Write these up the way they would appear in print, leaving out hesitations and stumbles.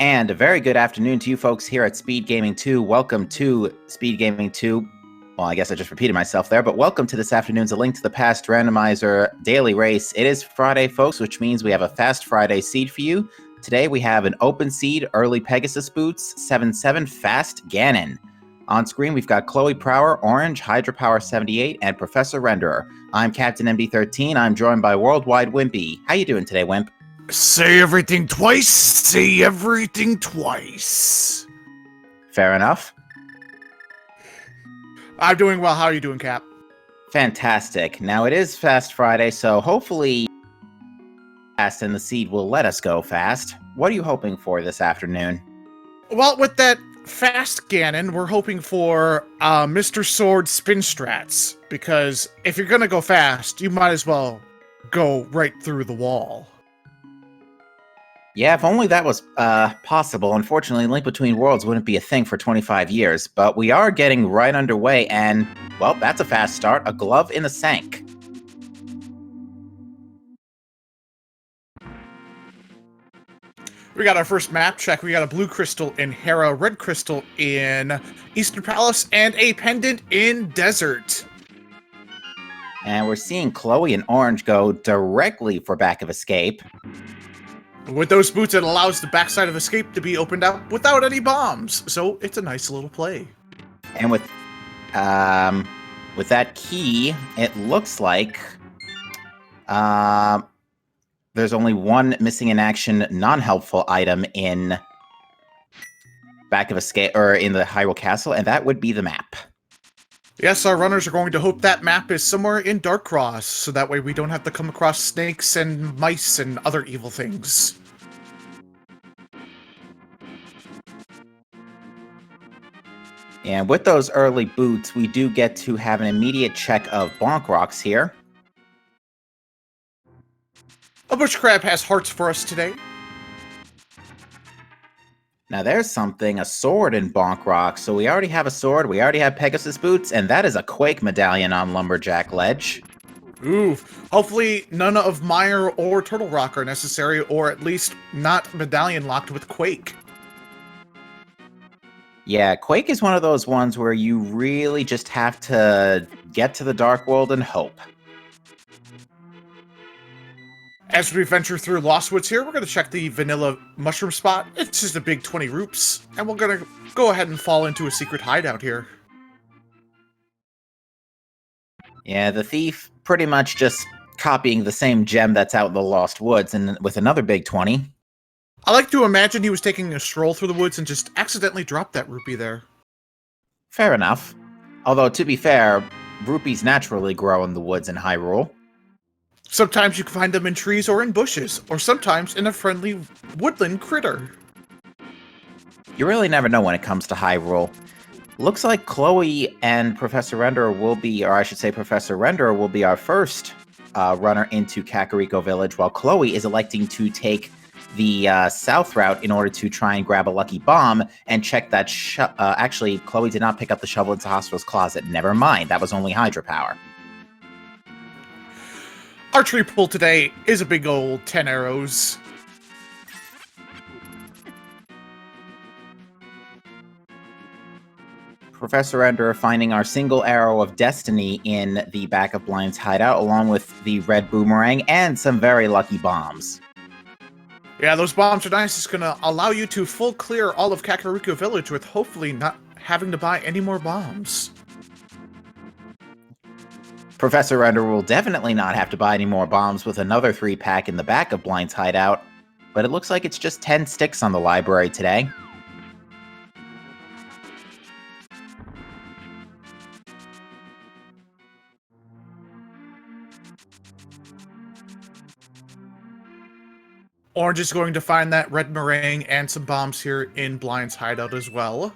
And a very good afternoon to you folks here at Speed Gaming 2. Welcome to Speed Gaming 2. Well, I guess I just repeated myself there, but welcome to this afternoon's A Link to the Past Randomizer daily race. It is Friday, folks, which means we have a Fast Friday seed for you. Today we have an open seed, early Pegasus boots, 7-7 Fast Ganon. On screen, we've got Chloe Prower, Orange, Hydropower 78, and Professor Renderer. I'm Captain MD13. I'm joined by Worldwide Wimpy. How you doing today, Wimp? Say everything twice, say everything twice. Fair enough. I'm doing well. How are you doing, Cap? Fantastic. Now, it is Fast Friday, so hopefully Fast and the Seed will let us go fast. What are you hoping for this afternoon? Well, with that Fast Ganon, we're hoping for Mr. Sword spin strats, because if you're gonna go fast, you might as well go right through the wall. Yeah, if only that was possible. Unfortunately, Link Between Worlds wouldn't be a thing for 25 years, but we are getting right underway, and, well, that's a fast start. A glove in the sank. We got our first map check. We got a blue crystal in Hera, red crystal in Eastern Palace, and a pendant in Desert. And we're seeing Chloe and Orange go directly for Back of Escape. With those boots, it allows the backside of Escape to be opened up without any bombs. So it's a nice little play. And with that key, it looks like there's only one missing in action non-helpful item in Back of Escape, or in the Hyrule Castle, and that would be the map. Yes, our runners are going to hope that map is somewhere in Darkcross, so that way we don't have to come across snakes and mice and other evil things. And with those early boots, we do get to have an immediate check of Bonk Rocks here. A bush crab has hearts for us today. Now there's something, a sword in Bonk Rocks. So we already have a sword, we already have Pegasus boots, and that is a Quake medallion on Lumberjack Ledge. Ooh, hopefully none of Mire or Turtle Rock are necessary, or at least not medallion locked with Quake. Yeah, Quake is one of those ones where you really just have to get to the Dark World and hope. As we venture through Lost Woods here, we're going to check the vanilla mushroom spot. It's just a big 20 roops, and we're going to go ahead and fall into a secret hideout here. Yeah, the thief pretty much just copying the same gem that's out in the Lost Woods, and with another big 20. I like to imagine he was taking a stroll through the woods and just accidentally dropped that rupee there. Fair enough. Although, to be fair, rupees naturally grow in the woods in Hyrule. Sometimes you can find them in trees or in bushes, or sometimes in a friendly woodland critter. You really never know when it comes to Hyrule. Looks like Chloe and Professor Renderer will be, or I should say Professor Renderer will be our first runner into Kakariko Village, while Chloe is electing to take the south route in order to try and grab a lucky bomb and check that actually, Chloe did not pick up the shovel into Hospital's closet. Never mind, that was only Hydropower. Our tree pull today is a big old 10 arrows. Professor Renderer finding our single arrow of destiny in the back of Blind's hideout, along with the red boomerang and some very lucky bombs. Yeah, those bombs are nice. It's going to allow you to full clear all of Kakariko Village with hopefully not having to buy any more bombs. Professor Renderer will definitely not have to buy any more bombs with another 3-pack in the back of Blind's hideout, but it looks like it's just 10 sticks on the library today. Orange is going to find that red meringue and some bombs here in Blind's hideout as well.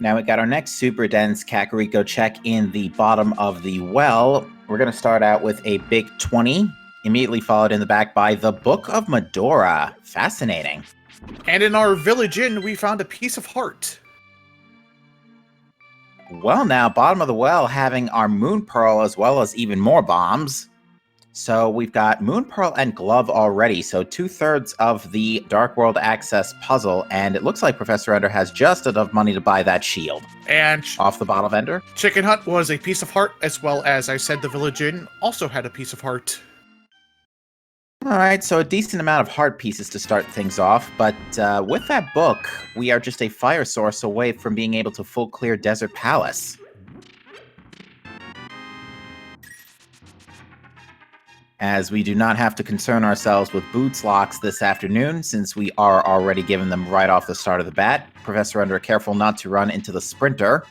Now we got our next super dense Kakariko check in the bottom of the well. We're going to start out with a big 20, immediately followed in the back by the Book of Medora. Fascinating. And in our village inn, we found a piece of heart. Well, now, bottom of the well having our Moon Pearl as well as even more bombs. So we've got Moon Pearl and Glove already. So 2/3 of the Dark World Access puzzle. And it looks like Professor Ender has just enough money to buy that shield. And Off the bottle vendor. Chicken Hut was a piece of heart, as well as I said the Village Inn also had a piece of heart. All right, so a decent amount of heart pieces to start things off. But with that book, we are just a fire source away from being able to full clear Desert Palace. As we do not have to concern ourselves with boots locks this afternoon, since we are already given them right off the start of the bat. Professor Ender, careful not to run into the sprinter.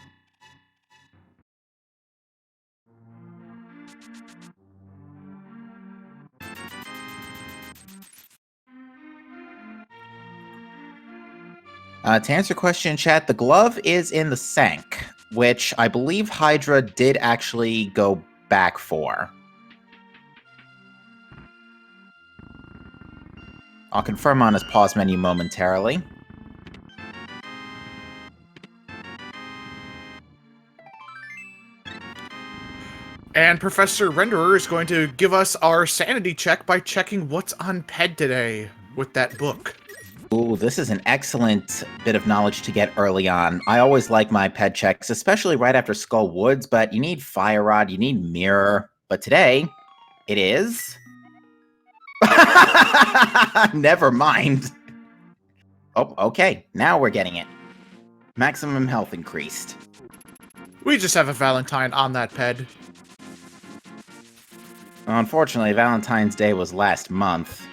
To answer your question, chat, the glove is in the sank, which I believe Hydra did actually go back for. I'll confirm on his pause menu momentarily. And Professor Renderer is going to give us our sanity check by checking what's on PED today with that book. Ooh, this is an excellent bit of knowledge to get early on. I always like my ped checks, especially right after Skull Woods, but you need Fire Rod, you need Mirror. But today, it is... Never mind. Oh, okay. Now we're getting it. Maximum health increased. We just have a Valentine on that PED. Unfortunately, Valentine's Day was last month.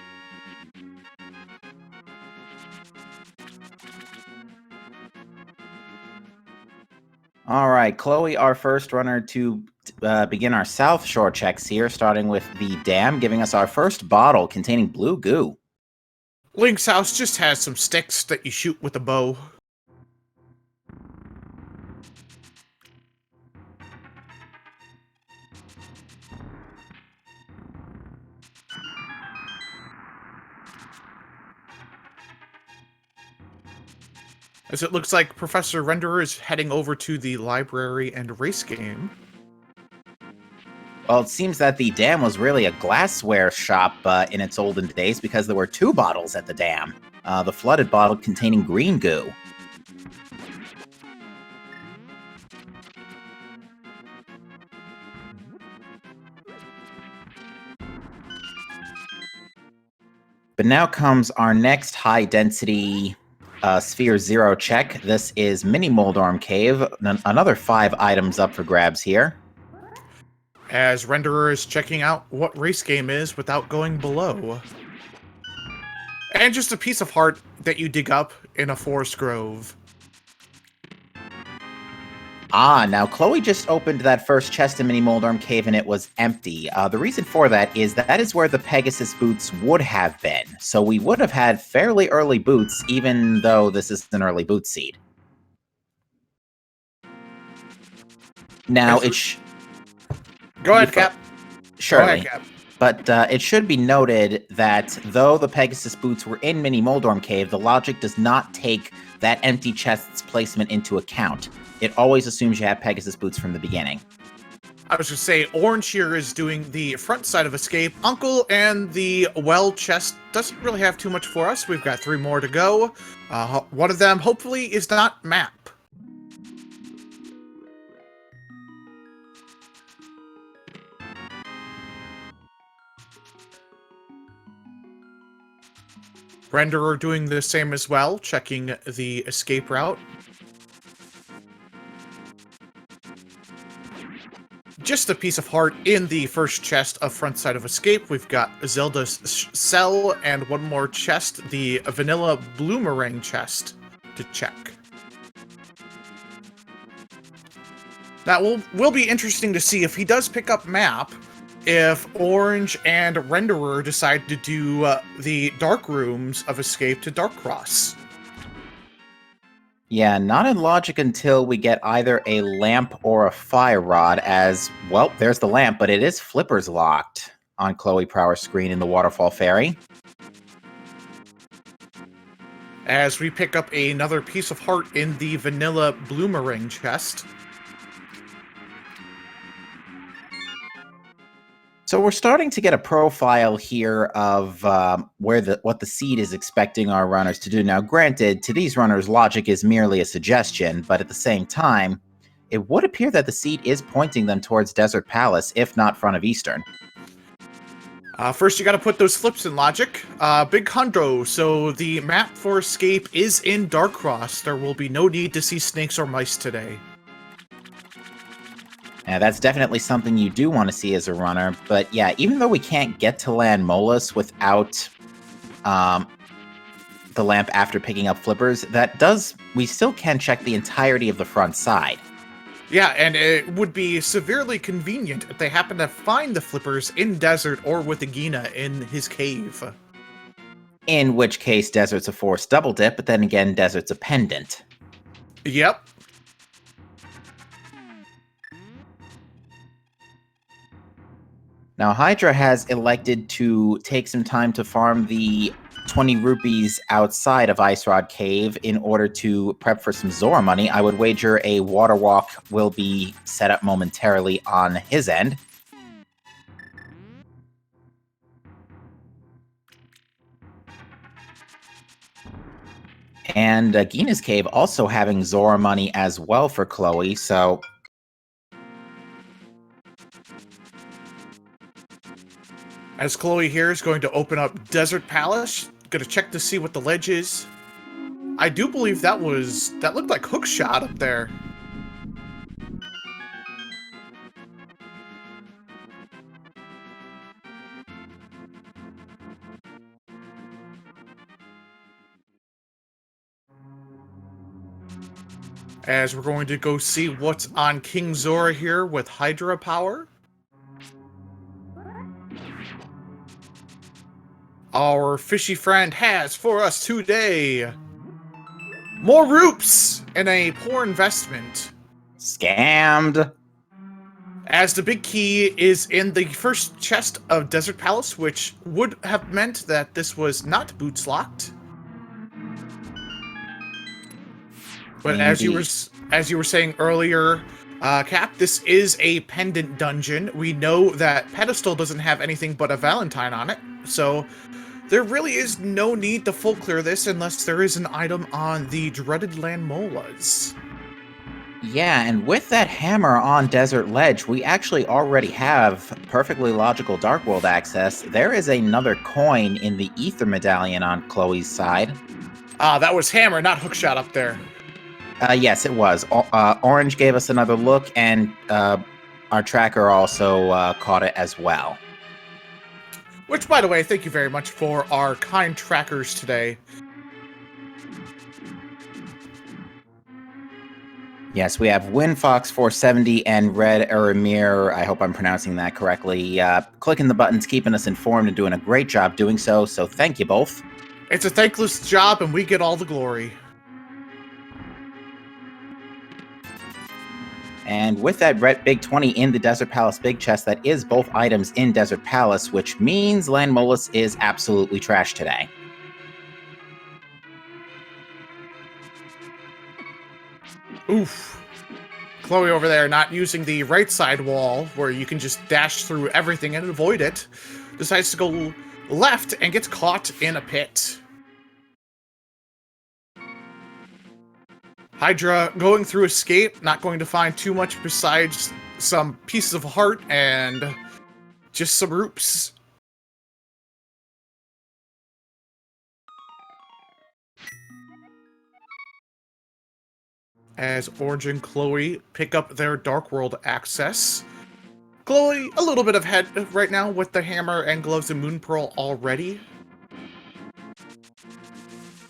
All right, Chloe, our first runner to begin our South Shore checks here, starting with the dam, giving us our first bottle containing blue goo. Link's house just has some sticks that you shoot with a bow. As it looks like Professor Renderer is heading over to the library and race game. Well, it seems that the dam was really a glassware shop in its olden days because there were two bottles at the dam. The flooded bottle containing green goo. But now comes our next high-density Sphere Zero check. This is Mini Moldorm Cave. Another 5 items up for grabs here. As Renderer is checking out what race game is without going below. And just a piece of heart that you dig up in a forest grove. Ah, now Chloe just opened that first chest in Mini Moldorm Cave and it was empty. The reason for that is where the Pegasus boots would have been. So we would have had fairly early boots, even though this is an early boot seed. Now, Go ahead, Cap. Surely. Go ahead, Cap. But it should be noted that though the Pegasus boots were in Mini Moldorm Cave, the logic does not take that empty chest's placement into account. It always assumes you have Pegasus boots from the beginning. I was going to say, Orange here is doing the front side of Escape. Uncle and the well chest doesn't really have too much for us. We've got 3 more to go. One of them, hopefully, is not map. Renderer doing the same as well, checking the escape route. Just a piece of heart in the first chest of front side of Escape. We've got Zelda's cell and one more chest, the vanilla bloomerang chest, to check. That will be interesting to see if he does pick up map, if Orange and Renderer decide to do the dark rooms of Escape to Darkcross. Yeah, not in logic until we get either a lamp or a fire rod as, well, there's the lamp, but it is flippers locked on Chloe Prower's screen in the Waterfall Ferry. As we pick up another piece of heart in the vanilla bloomerang chest. So we're starting to get a profile here of what the seed is expecting our runners to do. Now, granted, to these runners, logic is merely a suggestion, but at the same time, it would appear that the seed is pointing them towards Desert Palace, if not front of Eastern. First, you got to put those flips in logic. Big Hundo, so the map for escape is in Darkcross. There will be no need to see snakes or mice today. Now, that's definitely something you do want to see as a runner, but yeah, even though we can't get to land Molus without the lamp after picking up flippers, we still can check the entirety of the front side. Yeah, and it would be severely convenient if they happen to find the flippers in Desert or with Agina in his cave. In which case, Desert's a forced double dip, but then again, Desert's a pendant. Yep. Now, Hydra has elected to take some time to farm the 20 rupees outside of Ice Rod Cave in order to prep for some Zora money. I would wager a water walk will be set up momentarily on his end. And Gina's Cave also having Zora money as well for Chloe, so... As Chloe here is going to open up Desert Palace, gonna check to see what the ledge is. I do believe that looked like hookshot up there. As we're going to go see what's on King Zora here with Hydra power. Our fishy friend has for us today more roops and a poor investment. Scammed. As the big key is in the first chest of Desert Palace, which would have meant that this was not boots locked. But as you were saying earlier, Cap, this is a pendant dungeon. We know that Pedestal doesn't have anything but a Valentine on it, so there really is no need to full clear this unless there is an item on the dreaded land molas. Yeah, and with that hammer on Desert Ledge, we actually already have perfectly logical Dark World access. There is another coin in the Ether Medallion on Chloe's side. That was hammer, not hookshot up there. Yes, it was. Orange gave us another look, and our tracker also caught it as well. Which, by the way, thank you very much for our kind trackers today. Yes, we have Winfox 470 and Red Eramir, I hope I'm pronouncing that correctly, clicking the buttons, keeping us informed, and doing a great job doing so thank you both. It's a thankless job, and we get all the glory. And with that red big 20 in the Desert Palace big chest, that is both items in Desert Palace, which means Land Molus is absolutely trash today. Oof. Chloe over there not using the right side wall, where you can just dash through everything and avoid it, decides to go left and gets caught in a pit. Hydra going through escape, not going to find too much besides some pieces of heart and just some roops. As Orange and Chloe pick up their Dark World access. Chloe, a little bit of head right now with the hammer and gloves and Moon Pearl already.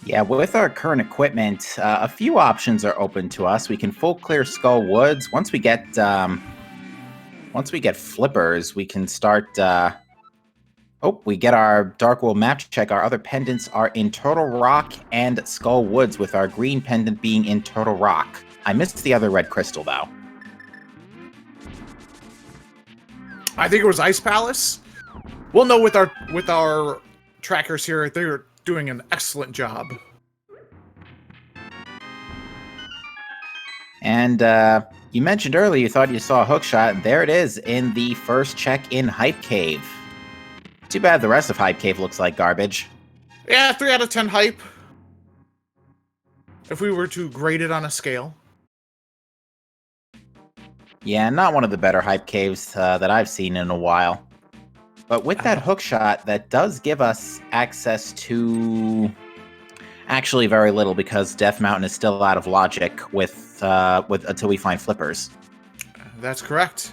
Yeah, with our current equipment, a few options are open to us. We can full clear Skull Woods. Once we get flippers, we can start. We get our Dark World map check. Our other pendants are in Turtle Rock and Skull Woods, with our green pendant being in Turtle Rock. I missed the other red crystal though. I think it was Ice Palace. We'll know with our trackers here. They're doing an excellent job. And You mentioned earlier you thought you saw a hookshot, and there it is in the first check in Hype Cave. Too bad the rest of Hype Cave looks like garbage. Yeah, 3 out of 10 hype. If we were to grade it on a scale. Yeah, not one of the better Hype Caves that I've seen in a while. But with that hookshot, that does give us access to actually very little, because Death Mountain is still out of logic with until we find flippers. That's correct.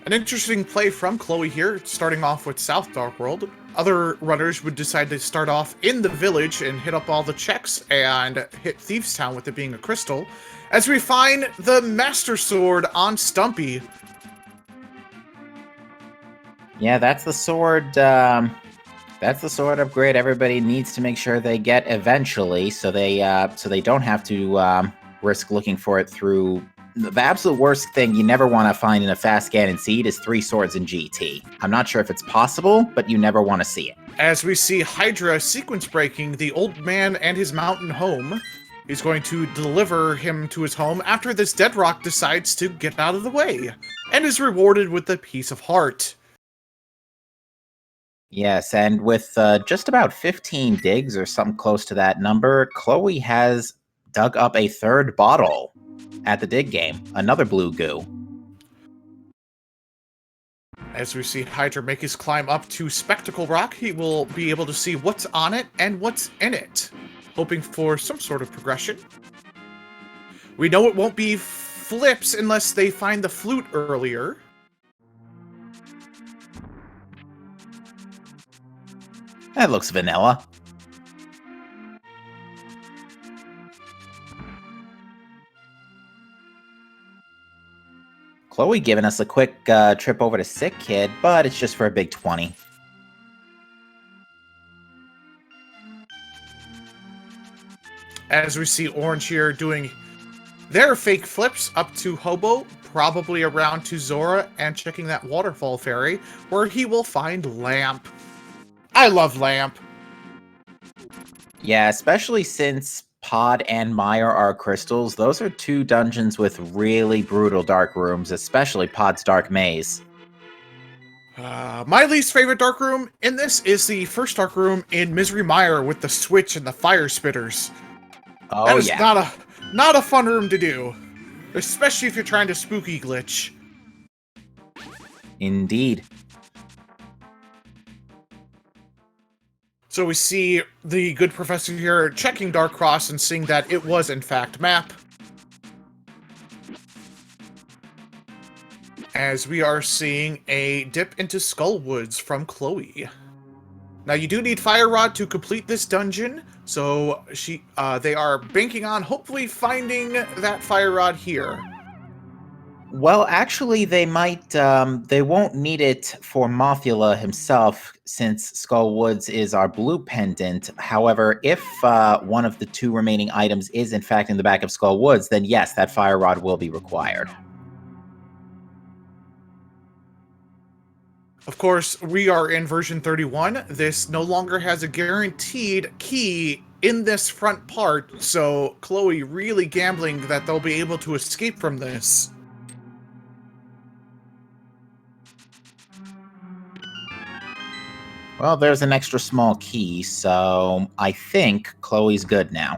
An interesting play from Chloe here, starting off with South Dark World. Other runners would decide to start off in the village and hit up all the checks and hit Thieves Town with it being a crystal, as we find the Master Sword on Stumpy. Yeah, that's the sword. That's the sword upgrade everybody needs to make sure they get eventually, so they don't have to risk looking for it through. The absolute worst thing you never want to find in a fast Ganon seed is 3 swords in GT. I'm not sure if it's possible, but you never want to see it. As we see Hydra sequence breaking the old man and his mountain home. He's going to deliver him to his home after this dead rock decides to get out of the way, and is rewarded with a piece of heart. Yes, and with just about 15 digs or something close to that number, Chloe has dug up a 3rd bottle at the dig game, another blue goo. As we see Hydra make his climb up to Spectacle Rock, he will be able to see what's on it and what's in it, hoping for some sort of progression. We know it won't be flips unless they find the flute earlier. That looks vanilla. Chloe giving us a quick trip over to Sick Kid, but it's just for a big 20. As we see Orange here doing their fake flips up to Hobo, probably around to Zora, and checking that waterfall fairy, where he will find Lamp. I love Lamp. Yeah, especially since Pod and Mire are crystals. Those are 2 dungeons with really brutal dark rooms, especially Pod's Dark Maze. My least favorite dark room in this is the first dark room in Misery Mire with the switch and the fire spitters. Oh, that is yeah. not a fun room to do, especially if you're trying to spooky glitch. Indeed. So we see the good professor here checking Dark Cross and seeing that it was in fact map. As we are seeing a dip into Skull Woods from Chloe. Now you do need Fire Rod to complete this dungeon, so they are banking on hopefully finding that Fire Rod here. Well, actually, they might. They won't need it for Mothula himself, since Skull Woods is our blue pendant. However, if one of the 2 remaining items is in fact in the back of Skull Woods, then yes, that Fire Rod will be required. Of course, we are in version 31. This no longer has a guaranteed key in this front part, so Chloe really gambling that they'll be able to escape from this. Well, there's an extra small key, so I think Chloe's good now.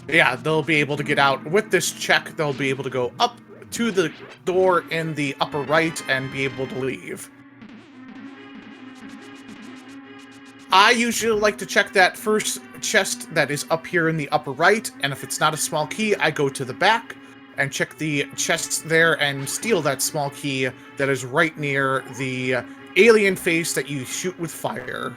Yeah, they'll be able to get out. With this check, they'll be able to go up to the door in the upper right and be able to leave. I usually like to check that first chest that is up here in the upper right, and if it's not a small key, I go to the back and check the chests there and steal that small key that is right near the alien face that you shoot with fire.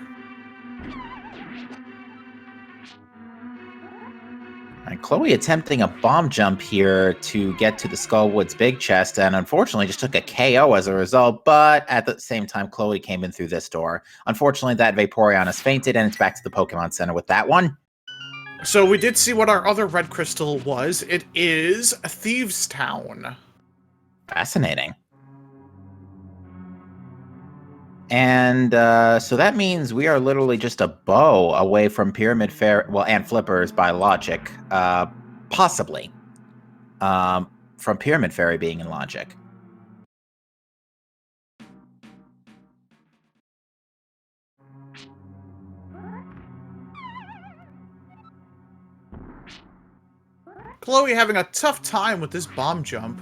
And Chloe attempting a bomb jump here to get to the Skullwoods big chest, and unfortunately just took a KO as a result, but at the same time, Chloe came in through this door. Unfortunately, that Vaporeon has fainted, and it's back to the Pokemon Center with that one. So we did see what our other red crystal was. It is Thieves Town. Fascinating. And so that means we are literally just a bow away from Pyramid Fair, well, and Flippers by logic, possibly. from Pyramid Fairy being in logic. Chloe having a tough time with this bomb jump.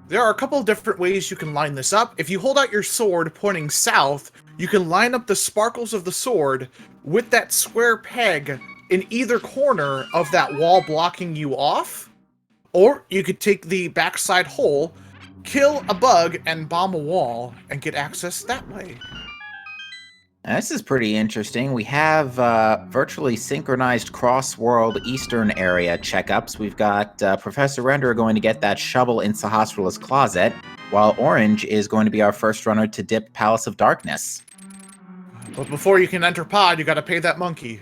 There are a couple of different ways you can line this up. If you hold out your sword pointing south, you can line up the sparkles of the sword with that square peg in either corner of that wall blocking you off. Or you could take the backside hole, kill a bug, and bomb a wall, and get access that way. This is pretty interesting. We have virtually synchronized cross-world Eastern area checkups. We've got Professor Renderer going to get that shovel in Sahasrara's closet, while Orange is going to be our first runner to dip Palace of Darkness. But before you can enter pod, you gotta pay that monkey.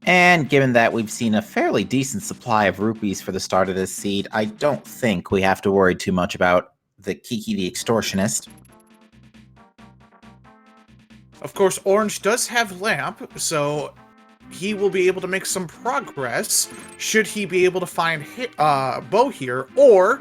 And given that we've seen a fairly decent supply of rupees for the start of this seed, I don't think we have to worry too much about the Kiki the Extortionist. Of course, Orange does have Lamp, so he will be able to make some progress should he be able to find Bow here, or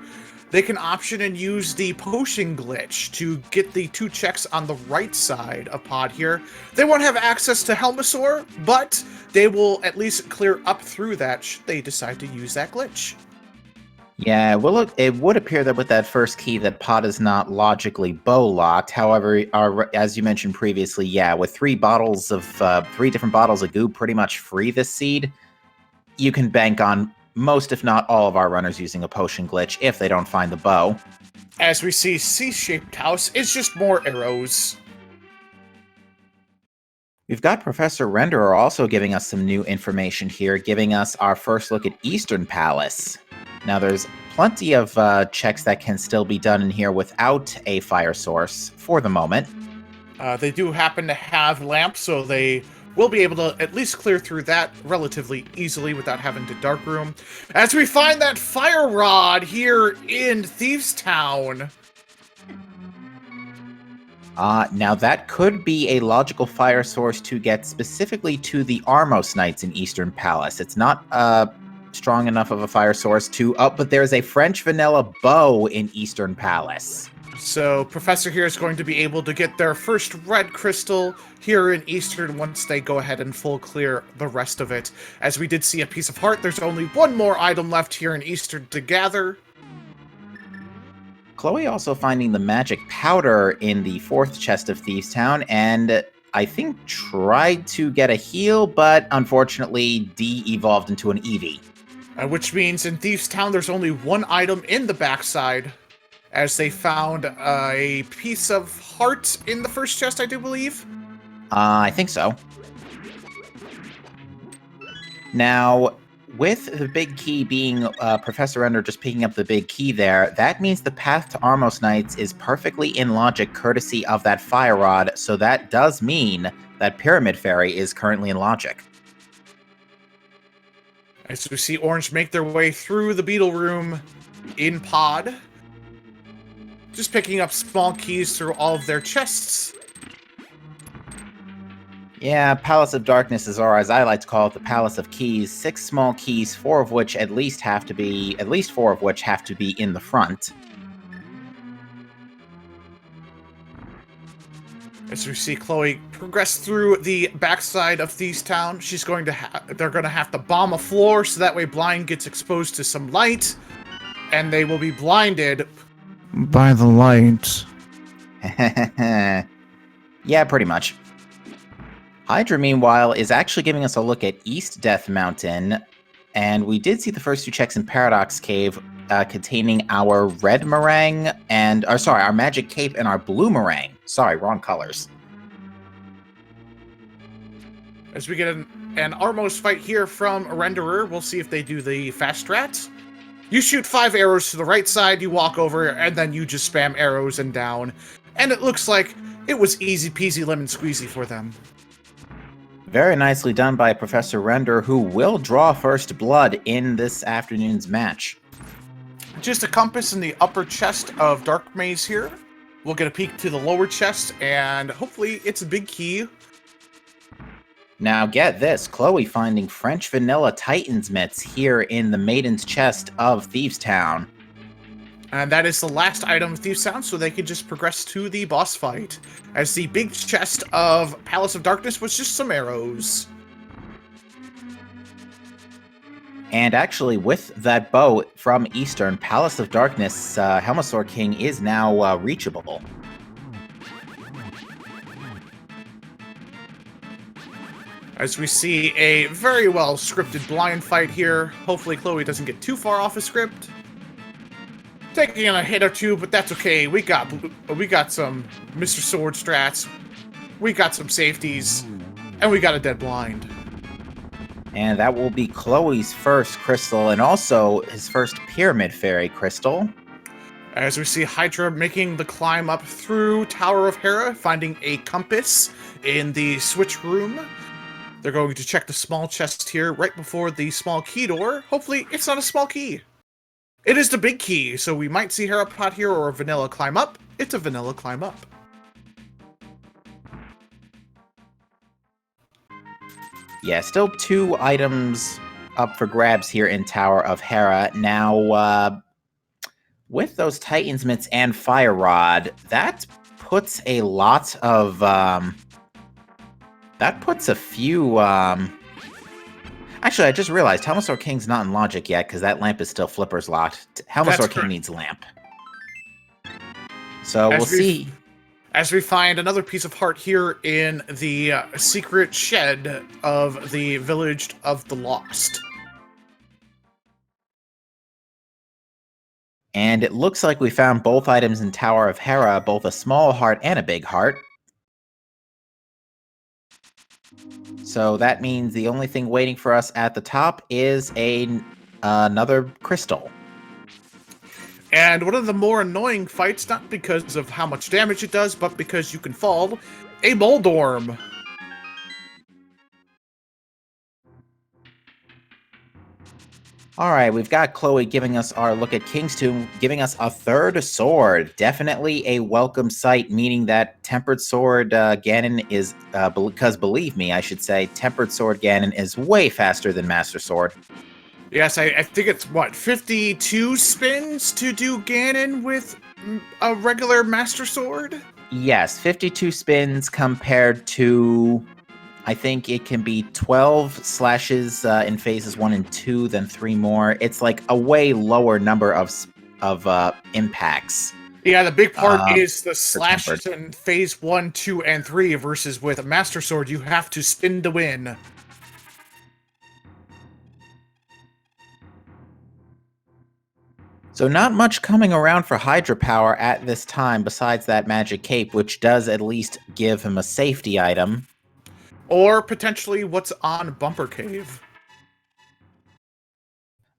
they can option and use the potion glitch to get the 2 checks on the right side of pod here. They won't have access to Helmasaur, but they will at least clear up through that should they decide to use that glitch. Yeah, well, look, it would appear that with that first key that pod is not logically bow locked. However, as you mentioned previously, yeah, with 3 different bottles of goo pretty much free this seed, you can bank on most, if not all, of our runners using a potion glitch if they don't find the bow. As we see, C-shaped house is just more arrows. We've got Professor Renderer also giving us some new information here, giving us our first look at Eastern Palace. Now, there's plenty of checks that can still be done in here without a fire source for the moment. They do happen to have lamps, so they will be able to at least clear through that relatively easily without having to dark room. As we find that fire rod here in Thieves Town. Now, that could be a logical fire source to get specifically to the Armos Knights in Eastern Palace. It's not strong enough of a fire source to... Oh, but there's a French vanilla bow in Eastern Palace. So Professor here is going to be able to get their first red crystal here in Eastern once they go ahead and full clear the rest of it. As we did see a piece of heart, there's only one more item left here in Eastern to gather. Chloe also finding the magic powder in the 4th chest of Thieves Town, and I think tried to get a heal, but unfortunately de-evolved into an Eevee. Which means in Thieves Town there's only one item in the backside, as they found a piece of heart in the first chest, I do believe. I think so. Now, with the big key being Professor Ender just picking up the big key there, that means the path to Armos Knights is perfectly in logic courtesy of that fire rod, so that does mean that Pyramid Fairy is currently in logic. As we see Orange make their way through the Beetle Room in pod, just picking up small keys through all of their chests. Yeah, Palace of Darkness is, or as I like to call it, the Palace of Keys. 6 small keys, 4 of which at least 4 of which have to be in the front. As we see Chloe progress through the backside of Thieves Town, she's going to they're going to have to bomb a floor so that way Blind gets exposed to some light, and they will be blinded by the light. Yeah, pretty much. Hydra, meanwhile, is actually giving us a look at East Death Mountain, and we did see the first 2 checks in Paradox Cave containing our red meringue and, our magic cape and our blue meringue. Sorry, wrong colors. As we get an Armos fight here from Renderer, we'll see if they do the fast strat. You shoot 5 arrows to the right side, you walk over, and then you just spam arrows and down. And it looks like it was easy peasy lemon squeezy for them. Very nicely done by Professor Render, who will draw first blood in this afternoon's match. Just a compass in the upper chest of Dark Maze here. We'll get a peek to the lower chest, and hopefully it's a big key. Now get this, Chloe finding French Vanilla Titan's mitts here in the Maiden's Chest of Thieves Town. And that is the last item of Thieves Town, so they can just progress to the boss fight. As the big chest of Palace of Darkness was just some arrows. And actually, with that bow from Eastern, Palace of Darkness, Helmasaur King is now reachable. As we see a very well scripted blind fight here. Hopefully Chloe doesn't get too far off the script. Taking a hit or two, but that's okay. We got some Mr. Sword strats. We got some safeties. And we got a dead blind. And that will be Chloe's first crystal, and also his first Pyramid Fairy crystal. As we see Hydra making the climb up through Tower of Hera, finding a compass in the switch room. They're going to check the small chest here right before the small key door. Hopefully, it's not a small key. It is the big key, so we might see Herapod here or a vanilla climb up. It's a vanilla climb up. Yeah, still 2 items up for grabs here in Tower of Hera. Now, with those Titan's Mitts and Fire Rod, that puts a lot of... that puts a few... Actually, I just realized Helmasaur King's not in Logic yet, because that lamp is still Flipper's locked. Helmasaur King needs lamp. So we'll see... As we find another piece of heart here in the secret shed of the Village of the Lost. And it looks like we found both items in Tower of Hera, both a small heart and a big heart. So that means the only thing waiting for us at the top is another crystal. And one of the more annoying fights, not because of how much damage it does, but because you can fall, a Moldorm. Alright, we've got Chloe giving us our look at King's Tomb, giving us a third sword. Definitely a welcome sight, meaning that Tempered Sword Ganon is, because believe me, I should say, Tempered Sword Ganon is way faster than Master Sword. Yes, I think it's, 52 spins to do Ganon with a regular Master Sword? Yes, 52 spins compared to, I think it can be 12 slashes in phases 1 and 2, then 3 more. It's like a way lower number of impacts. Yeah, the big part is the slashes in phase 1, 2, and 3, versus with a Master Sword, you have to spin to win. So not much coming around for Hydra Power at this time, besides that Magic Cape, which does at least give him a safety item. Or potentially what's on Bumper Cave.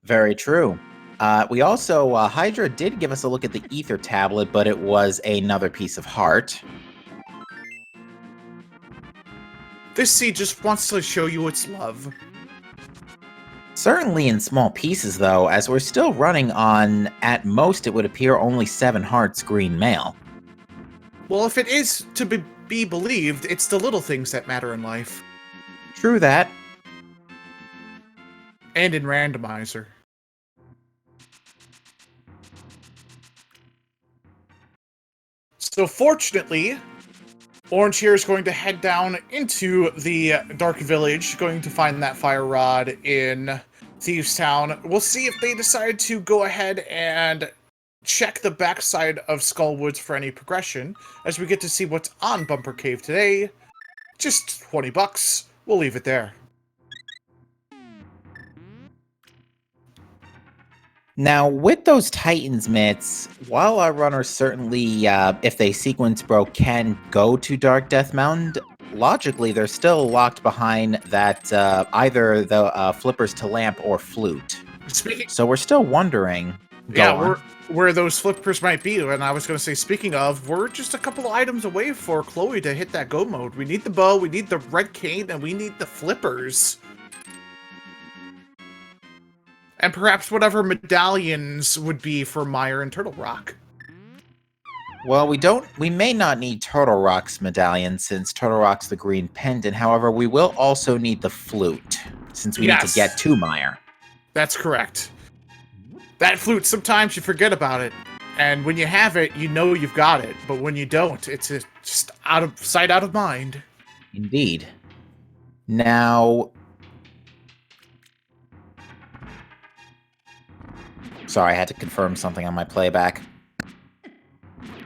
Very true. We also, Hydra did give us a look at the Ether Tablet, but it was another piece of heart. This seed just wants to show you its love. Certainly in small pieces, though, as we're still running on, at most it would appear, only 7 hearts green mail. Well, if it is to be believed, it's the little things that matter in life. True that. And in Randomizer. So fortunately, Orange here is going to head down into the Dark Village, going to find that Fire Rod in Thieves Town. We'll see if they decide to go ahead and check the backside of Skullwoods for any progression, as we get to see what's on Bumper Cave today. Just 20 bucks. We'll leave it there. Now, with those Titan's mitts, while our runners certainly, if they sequence broke, can go to Dark Death Mountain, logically they're still locked behind that either the flippers to lamp or flute. So we're still wondering. Where those flippers might be. And I was going to say, speaking of, we're just a couple of items away for Chloe to hit that go mode. We need the bow, we need the red cane, and we need the flippers. And perhaps whatever medallions would be for Meyer and Turtle Rock. Well, we may not need Turtle Rock's medallion since Turtle Rock's the green pendant. However, we will also need the flute since we need to get Yes, to Meyer. that's correct. That flute, sometimes you forget about it. And when you have it, you know you've got it. But when you don't, it's just out of sight, out of mind. Indeed. Now, sorry, I had to confirm something on my playback.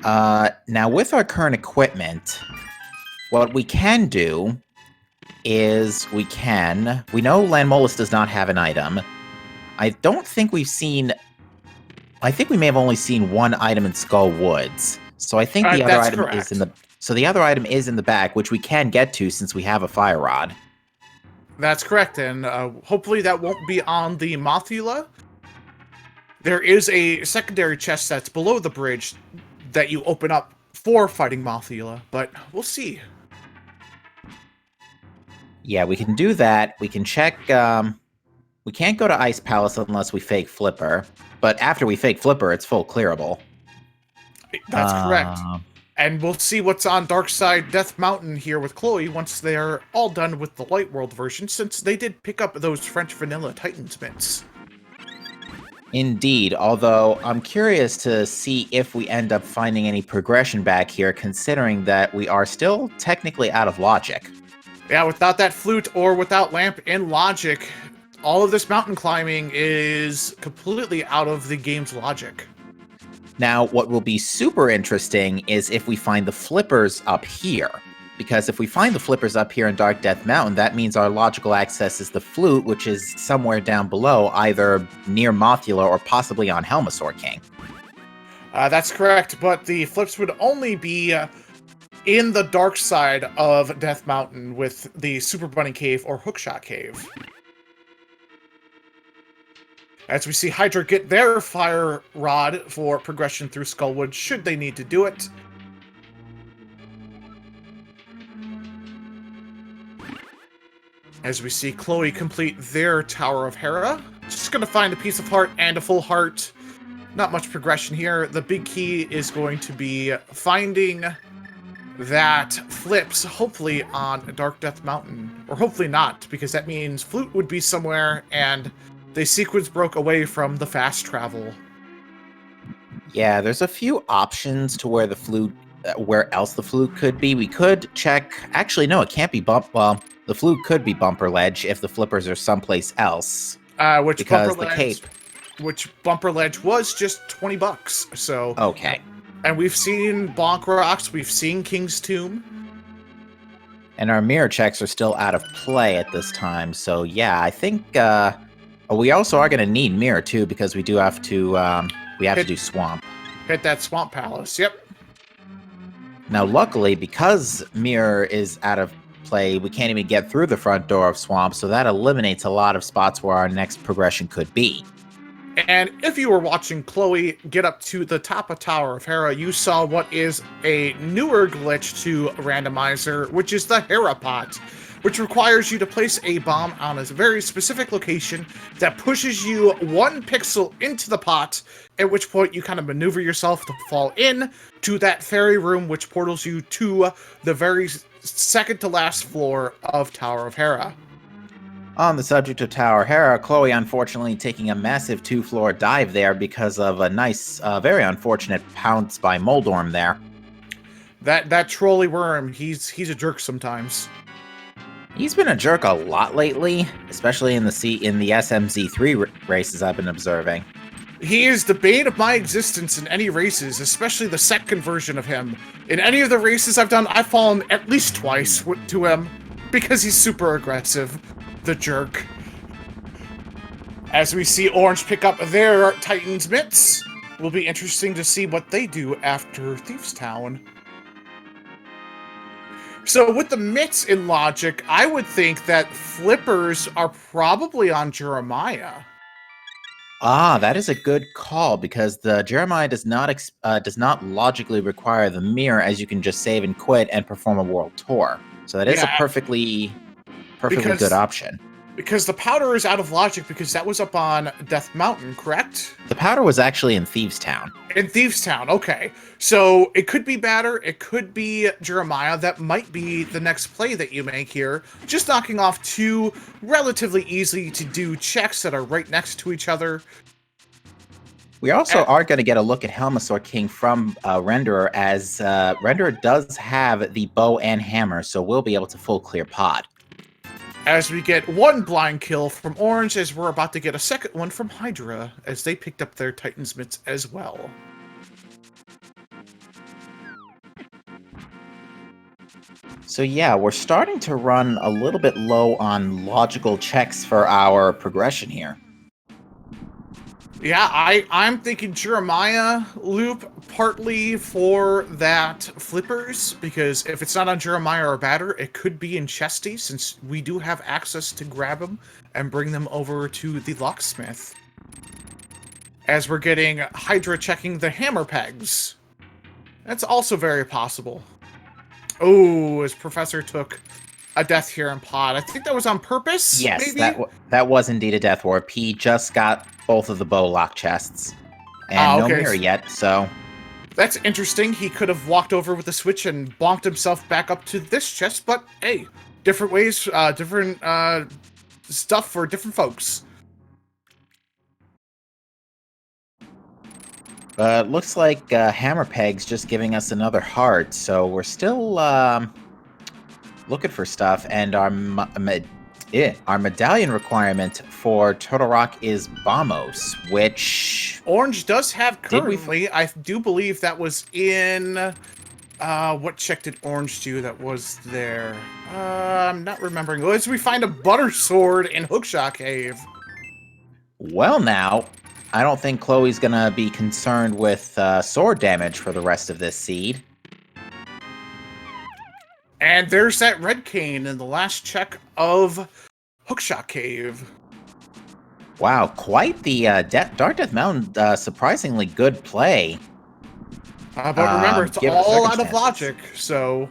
Now, with our current equipment, what we can do is we know Landmolus does not have an item. I don't think we've seen... I think we may have only seen one item in Skull Woods. So I think the other That's item correct. is in the... So the other item is in the back, which we can get to since we have a fire rod. That's correct, and hopefully that won't be on the Mothula. There is a secondary chest that's below the bridge that you open up for fighting Mothula, but we'll see. Yeah, we can do that. We can check... we can't go to Ice Palace unless we fake Flipper. But after we fake Flipper, it's full clearable. That's correct. And we'll see what's on Darkside Death Mountain here with Chloe once they're all done with the Light World version, since they did pick up those French Vanilla Titans mitts. Indeed, although I'm curious to see if we end up finding any progression back here, considering that we are still technically out of logic. Yeah, without that flute or without Lamp in logic, all of this mountain climbing is completely out of the game's logic. Now, what will be super interesting is if we find the flippers up here. Because if we find the flippers up here in Dark Death Mountain, that means our logical access is the flute, which is somewhere down below, either near Mothula or possibly on Helmasaur King. That's correct, but the flips would only be in the dark side of Death Mountain with the Super Bunny Cave or Hookshot Cave. As we see Hydra get their fire rod for progression through Skullwood, should they need to do it. As we see Chloe complete their Tower of Hera. Just gonna find a piece of heart and a full heart. Not much progression here. The big key is going to be finding that flips, hopefully on Dark Death Mountain. Or hopefully not, because that means Flute would be somewhere, and the sequence broke away from the fast travel. Yeah, there's a few options to where the flute, where else the flute could be. We could check... Actually, no, it can't be Well, the flute could be Bumper Ledge if the flippers are someplace else. Which because the cape... Which Bumper Ledge was just $20, so... Okay. And we've seen Bonk Rocks, we've seen King's Tomb. And our mirror checks are still out of play at this time, so yeah, I think... we also are going to need mirror, too, because we do have to... to do Swamp. Hit that Swamp Palace, yep. Now, luckily, because mirror is out of play, we can't even get through the front door of Swamp, so that eliminates a lot of spots where our next progression could be. And if you were watching Chloe get up to the top of Tower of Hera, you saw what is a newer glitch to Randomizer, which is the Hera Pot, which requires you to place a bomb on a very specific location that pushes you 1 pixel into the pot, at which point you kind of maneuver yourself to fall in to that fairy room, which portals you to the very second to last floor of Tower of Hera. On the subject of Tower Hera, Chloe unfortunately taking a massive 2-floor dive there because of a nice, very unfortunate pounce by Moldorm there. That trolley worm, he's a jerk sometimes. He's been a jerk a lot lately, especially in the SMZ3 races I've been observing. He is the bane of my existence in any races, especially the second version of him. In any of the races I've done, I've fallen at least twice to him, because he's super aggressive. The jerk. As we see Orange pick up their Titan's mitts, will be interesting to see what they do after Thieves Town. So with the mitts in logic, I would think that flippers are probably on Jeremiah. Ah, that is a good call, because the Jeremiah does not logically require the mirror, as you can just save and quit and perform a world tour. So that is a perfectly good option. Because the powder is out of logic because that was up on Death Mountain, correct? The powder was actually in Thieves Town. In Thieves Town, okay. So it could be Batter, it could be Jeremiah. That might be the next play that you make here. Just knocking off two relatively easy to do checks that are right next to each other. We also are going to get a look at Helmasaur King from Renderer, as Renderer does have the bow and hammer, so we'll be able to full clear pod. As we get one blind kill from Orange, as we're about to get a second one from Hydra, as they picked up their Titan's Mitts as well. So yeah, we're starting to run a little bit low on logical checks for our progression here. Yeah, I'm thinking Jeremiah loop partly for that flippers, because if it's not on Jeremiah or Batter, it could be in Chesty, since we do have access to grab them and bring them over to the locksmith. As we're getting Hydra checking the hammer pegs. That's also very possible. Oh, as Professor took a death here in pod. I think that was on purpose. Yes, maybe? that was indeed a death warp. He just got both of the bow lock chests, and no mirror yet. So that's interesting. He could have walked over with the switch and bonked himself back up to this chest. But hey, different ways, different stuff for different folks. Looks like Hammer Peg's just giving us another heart, so we're still looking for stuff, and our medallion requirement for Turtle Rock is Bombos, which Orange does have currently. I do believe that was in... what check did Orange do that was there? I'm not remembering. As we find a Butter Sword in Hookshot Cave. Well, now, I don't think Chloe's gonna be concerned with sword damage for the rest of this seed. And there's that red cane in the last check of Hookshot Cave. Wow, quite the Dark Death Mountain, surprisingly good play. But remember, it's all out of logic, so...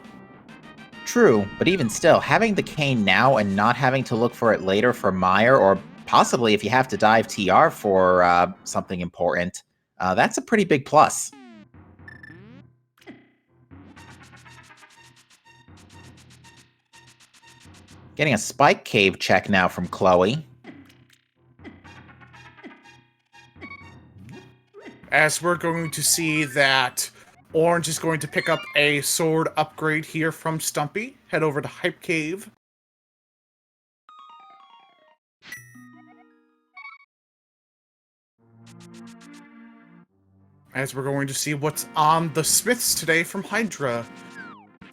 True, but even still, having the cane now and not having to look for it later for Meyer, or possibly if you have to dive TR for something important, that's a pretty big plus. Getting a Spike Cave check now from Chloe. As we're going to see that Orange is going to pick up a sword upgrade here from Stumpy. Head over to Hype Cave. As we're going to see what's on the Smiths today from Hydra.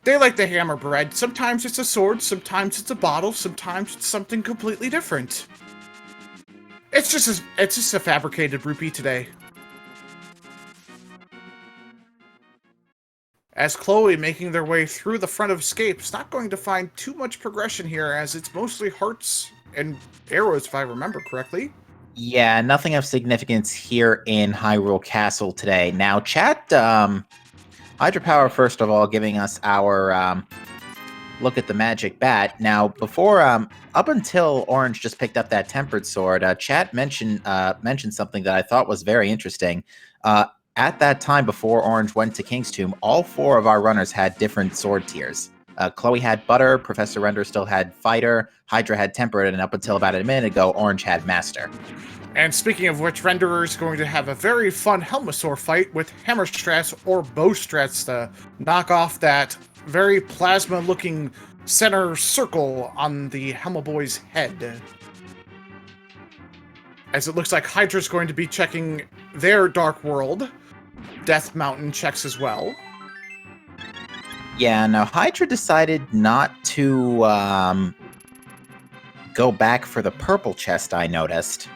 They like the hammer bread. Sometimes it's a sword, sometimes it's a bottle, sometimes it's something completely different. It's just a fabricated rupee today. As Chloe making their way through the front of Escape's not going to find too much progression here, as it's mostly hearts and arrows, if I remember correctly. Yeah, nothing of significance here in Hyrule Castle today. Now, chat, Hydropower, first of all, giving us our look at the magic bat. Now, before, up until Orange just picked up that tempered sword, chat mentioned something that I thought was very interesting. At that time, before Orange went to King's Tomb, all four of our runners had different sword tiers. Chloe had Butter, Professor Render still had Fighter, Hydra had Tempered, and up until about a minute ago, Orange had Master. And speaking of which, Renderer is going to have a very fun Helmasaur fight with Hammer Strats or Bow Strats to knock off that very plasma-looking center circle on the Helma Boy's head. As it looks like Hydra's going to be checking their Dark World. Death Mountain checks as well. Yeah, now Hydra decided not to go back for the purple chest, I noticed.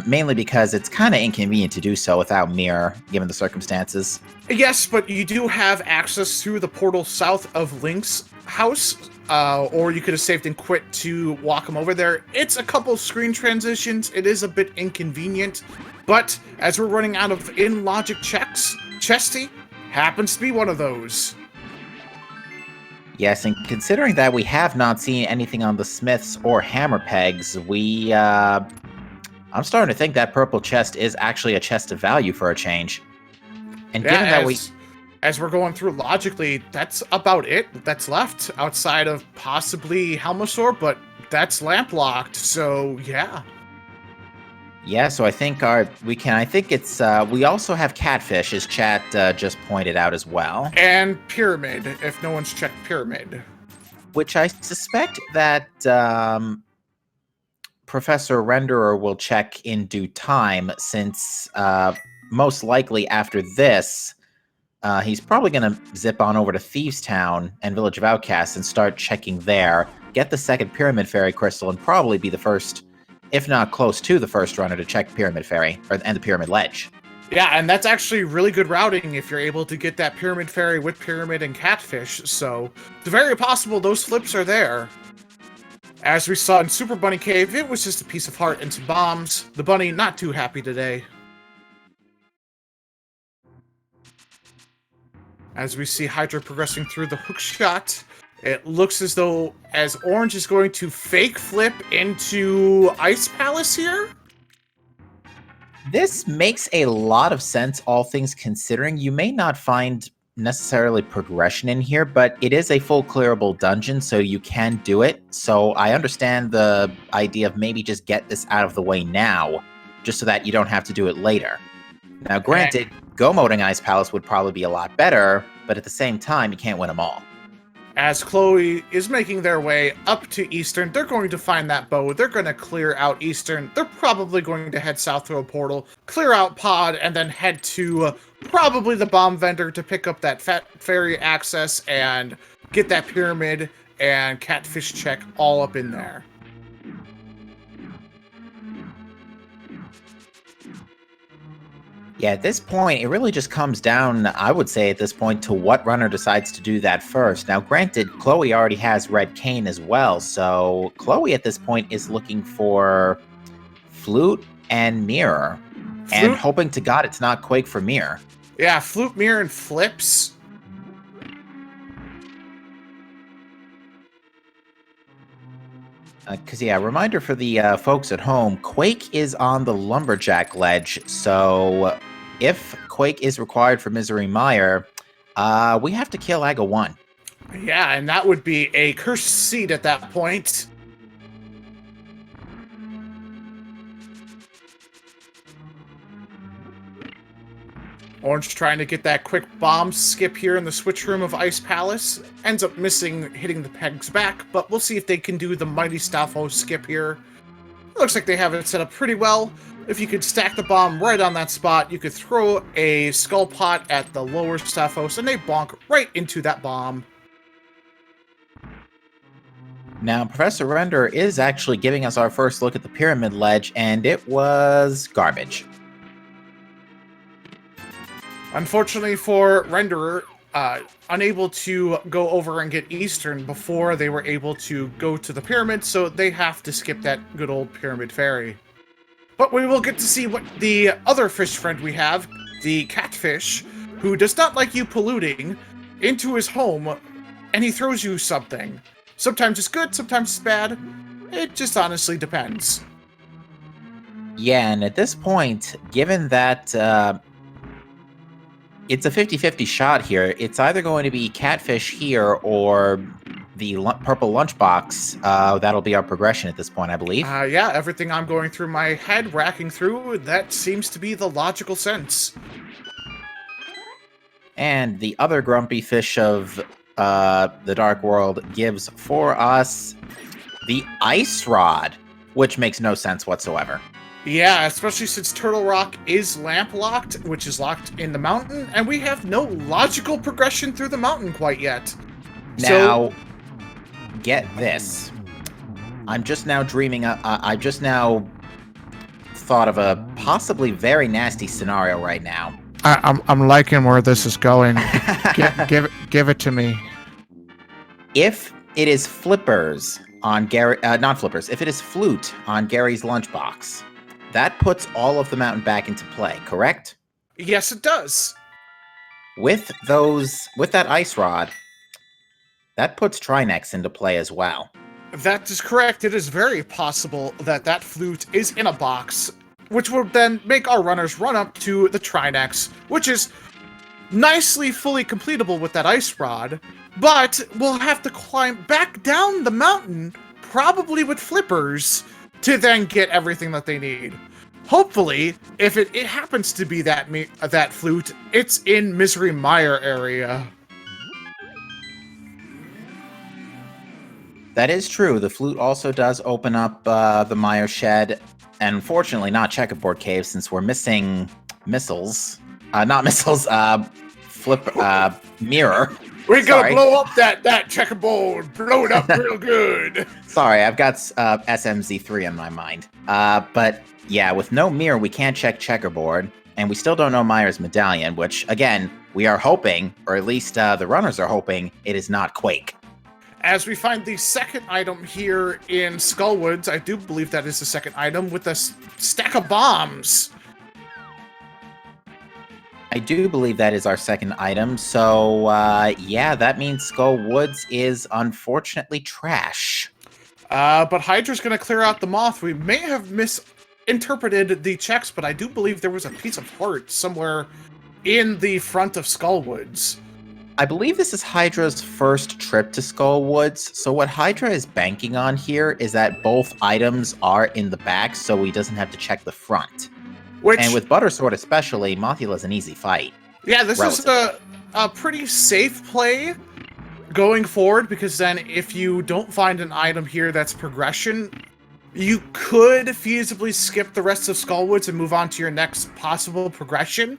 Mainly because it's kind of inconvenient to do so without Mirror, given the circumstances. Yes, but you do have access through the portal south of Link's house, or you could have saved and quit to walk him over there. It's a couple screen transitions. It is a bit inconvenient, but as we're running out of in-logic checks, Chesty happens to be one of those. Yes, and considering that we have not seen anything on the smiths or hammer pegs, I'm starting to think that purple chest is actually a chest of value for a change. And Yeah, given that as we're going through logically, that's about it that's left outside of possibly Helmasaur, but that's lamp locked. So yeah. Yeah, so I think we also have catfish, as chat just pointed out as well. And pyramid, if no one's checked pyramid. Which I suspect that Professor Renderer will check in due time, since most likely after this, he's probably going to zip on over to Thieves Town and Village of Outcasts and start checking there, get the second Pyramid Fairy Crystal, and probably be the first, if not close to the first runner to check Pyramid Fairy, and the Pyramid Ledge. Yeah, and that's actually really good routing if you're able to get that Pyramid Fairy with Pyramid and Catfish, so it's very possible those flips are there. As we saw in Super Bunny Cave, it was just a piece of heart and some bombs. The bunny not too happy today. As we see Hydra progressing through the hook shot, it looks as though as Orange is going to fake flip into Ice Palace here. This makes a lot of sense, all things considering. You may not find necessarily progression in here, but it is a full clearable dungeon, so you can do it. So I understand the idea of maybe just get this out of the way now, just so that you don't have to do it later. Now, granted, go-moding Ice Palace would probably be a lot better, but at the same time, you can't win them all. As Chloe is making their way up to Eastern, they're going to find that bow. They're going to clear out Eastern. They're probably going to head south through a portal, clear out Pod, and then head to probably the bomb vendor to pick up that fairy access and get that pyramid and catfish check all up in there. Yeah, at this point, it really just comes down, I would say at this point, to what runner decides to do that first. Now, granted, Chloe already has Red Cane as well, so Chloe at this point is looking for Flute and Mirror, and hoping to God it's not Quake for Mirror. Yeah, Flute, Mirror, and Flips. Because, reminder for the folks at home, Quake is on the Lumberjack ledge, so if Quake is required for Misery Mire, we have to kill Aga 1. Yeah, and that would be a cursed seed at that point. Orange trying to get that quick bomb skip here in the switch room of Ice Palace. Ends up missing, hitting the pegs back, but we'll see if they can do the Mighty Staffo skip here. It looks like they have it set up pretty well. If you could stack the bomb right on that spot, you could throw a Skull Pot at the lower Staphos, and they bonk right into that bomb. Now, Professor Render is actually giving us our first look at the Pyramid Ledge, and it was garbage. Unfortunately for Renderer, unable to go over and get Eastern before they were able to go to the pyramid, so they have to skip that good old Pyramid Fairy. But we will get to see what the other fish friend we have, the Catfish, who does not like you polluting, into his home, and he throws you something. Sometimes it's good, sometimes it's bad. It just honestly depends. Yeah, and at this point, given that it's a 50-50 shot here, it's either going to be Catfish here or the purple lunchbox. That'll be our progression at this point, I believe. Yeah, everything I'm going through my head, racking through, that seems to be the logical sense. And the other grumpy fish of the Dark World gives for us the Ice Rod, which makes no sense whatsoever. Yeah, especially since Turtle Rock is lamp locked, which is locked in the mountain, and we have no logical progression through the mountain quite yet. Now, get this. I'm just now dreaming, I just now thought of a possibly very nasty scenario right now. I'm liking where this is going. Give it to me. If it is flippers on Gary, not flippers, if it is flute on Gary's lunchbox, that puts all of the mountain back into play, correct? Yes, it does. With that ice rod, that puts Trinex into play as well. That is correct. It is very possible that that flute is in a box, which would then make our runners run up to the Trinex, which is nicely fully completable with that ice rod, but we'll have to climb back down the mountain, probably with flippers, to then get everything that they need. Hopefully, if it happens to be that flute, it's in Misery Mire area. That is true. The flute also does open up the Mire Shed, and unfortunately not Checkerboard Cave, since we're missing missiles. Not missiles, mirror. We gotta blow up that checkerboard. Blow it up real good. Sorry, I've got SMZ3 on my mind. But yeah, with no mirror, we can't check checkerboard, and we still don't know Mire's medallion, which, again, we are hoping, or at least the runners are hoping, it is not Quake. As we find the second item here in Skullwoods, I do believe that is the second item, with a stack of bombs. I do believe that is our second item, so yeah, that means Skull Woods is unfortunately trash. But Hydra's gonna clear out the moth. We may have misinterpreted the checks, but I do believe there was a piece of heart somewhere in the front of Skull Woods. I believe this is Hydra's first trip to Skull Woods, so what Hydra is banking on here is that both items are in the back, so he doesn't have to check the front. And with Buttersword especially, Mothula's an easy fight. Yeah, this is a pretty safe play going forward, because then if you don't find an item here that's progression, you could feasibly skip the rest of Skullwoods and move on to your next possible progression.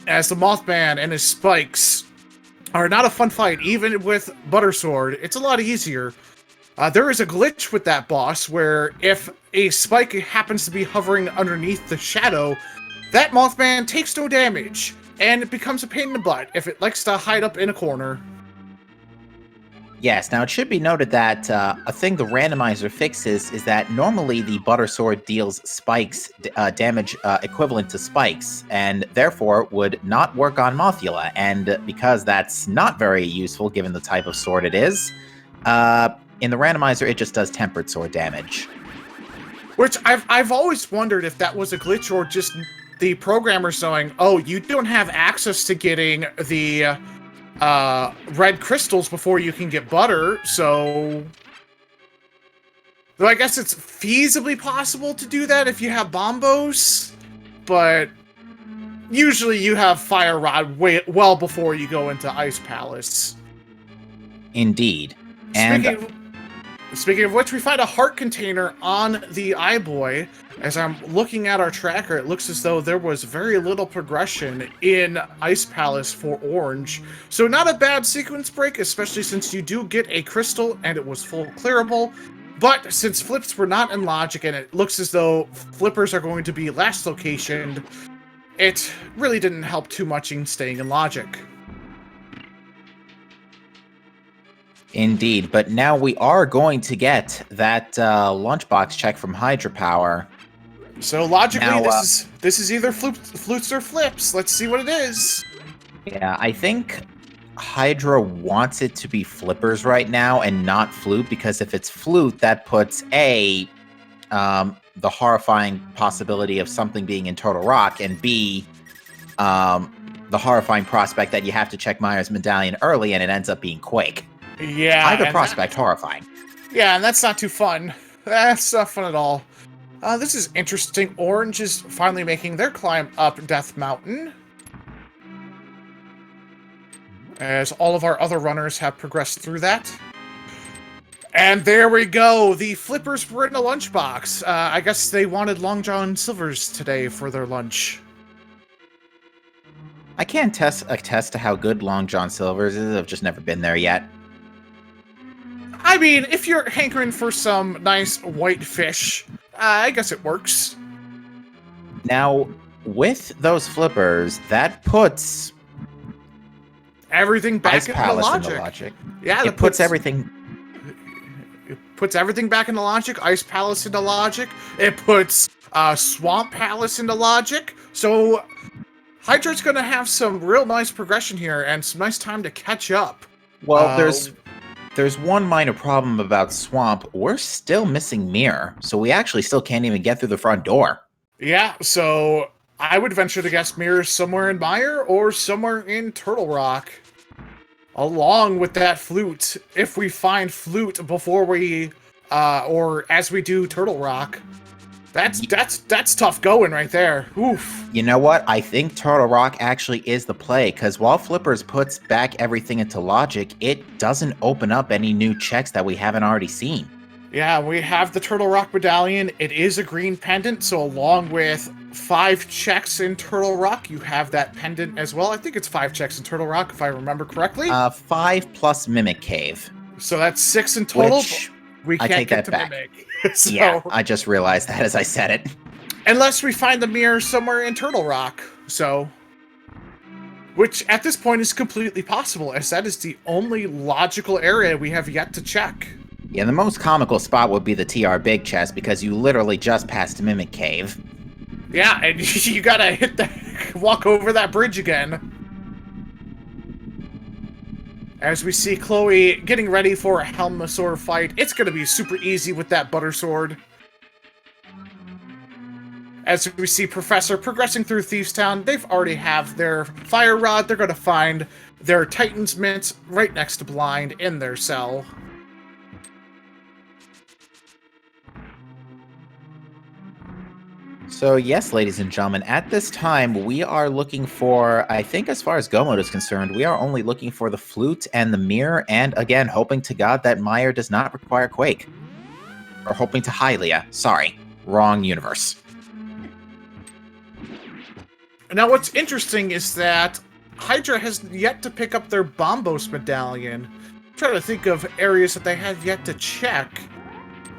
As the Mothman and his spikes are not a fun fight, even with Buttersword. It's a lot easier. There is a glitch with that boss where if a spike happens to be hovering underneath the shadow, that Mothman takes no damage, and it becomes a pain in the butt if it likes to hide up in a corner. Yes, now it should be noted that a thing the randomizer fixes is that normally the Buttersword deals spikes damage equivalent to spikes, and therefore would not work on Mothula, and because that's not very useful given the type of sword it is, in the randomizer, it just does tempered sword damage. Which I've always wondered if that was a glitch or just the programmer saying, oh, you don't have access to getting the red crystals before you can get butter, so... Though I guess it's feasibly possible to do that if you have bombos, but usually you have Fire Rod well before you go into Ice Palace. Indeed. And Speaking of which, we find a heart container on the Eye-Boy. As I'm looking at our tracker, it looks as though there was very little progression in Ice Palace for Orange. So not a bad sequence break, especially since you do get a crystal and it was full clearable. But since flips were not in logic and it looks as though flippers are going to be last locationed, it really didn't help too much in staying in logic. Indeed, but now we are going to get that lunchbox check from Hydropower. So logically, now, this is either flutes or flips. Let's see what it is. Yeah, I think Hydra wants it to be flippers right now and not flute, because if it's flute, that puts the horrifying possibility of something being in Total Rock, and B, the horrifying prospect that you have to check Mire's medallion early and it ends up being Quake. Yeah. Either prospect, horrifying. Yeah, and that's not too fun. That's not fun at all. This is interesting. Orange is finally making their climb up Death Mountain, as all of our other runners have progressed through that. And there we go. The flippers were in a lunchbox. I guess they wanted Long John Silver's today for their lunch. I can't attest to how good Long John Silver's is. I've just never been there yet. I mean, if you're hankering for some nice white fish, I guess it works. Now, with those flippers, that puts everything back Ice Palace into logic. Yeah, it puts everything. It puts everything back into logic. Ice Palace into logic. It puts Swamp Palace into logic. So Hydra's going to have some real nice progression here and some nice time to catch up. Well, there's one minor problem about Swamp. We're still missing Mirror, so we actually still can't even get through the front door. Yeah, so I would venture to guess Mirror's somewhere in Mire or somewhere in Turtle Rock. Along with that Flute, if we find Flute before we, or as we do Turtle Rock, that's tough going right there. Oof. You know what? I think Turtle Rock actually is the play, because while Flippers puts back everything into logic, it doesn't open up any new checks that we haven't already seen. Yeah, we have the Turtle Rock medallion. It is a green pendant, so along with 5 checks in Turtle Rock, you have that pendant as well. I think it's 5 checks in Turtle Rock, if I remember correctly. 5 plus Mimic Cave. So that's 6 in total. Which, we can't I take get that to back. Mimic. So, Yeah, I just realized that as I said it. unless we find the mirror somewhere in Turtle Rock. So, which at this point is completely possible, as that is the only logical area we have yet to check. Yeah, the most comical spot would be the TR Big Chest, because you literally just passed Mimic Cave. Yeah, and you gotta walk over that bridge again. As we see Chloe getting ready for a Helmasaur fight, it's gonna be super easy with that Butter Sword. As we see Professor progressing through Thieves Town, they've already have their Fire Rod. They're gonna find their Titan's Mint right next to Blind in their cell. So yes, ladies and gentlemen, at this time, we are looking for, I think as far as Go Mode is concerned, we are only looking for the Flute and the Mirror, and again, hoping to God that Mire does not require Quake. Or hoping to Hylia. Sorry, wrong universe. Now what's interesting is that Hydra has yet to pick up their Bombos medallion. I'm trying to think of areas that they have yet to check.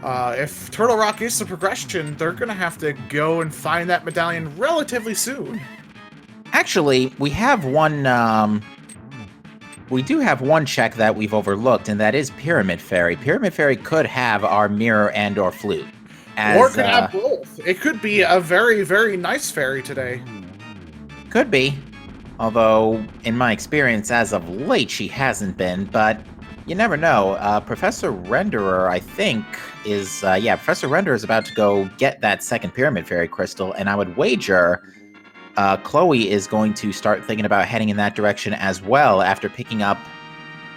If Turtle Rock is the progression, they're gonna have to go and find that medallion relatively soon. Actually, we have one, we do have one check that we've overlooked, and that is Pyramid Fairy. Pyramid Fairy could have our Mirror and or Flute. Or it could have both. It could be a very, very nice fairy today. Could be. Although, in my experience, as of late, she hasn't been, but you never know. Professor Renderer, I think, is, Professor Renderer is about to go get that second Pyramid Fairy crystal, and I would wager Chloe is going to start thinking about heading in that direction as well after picking up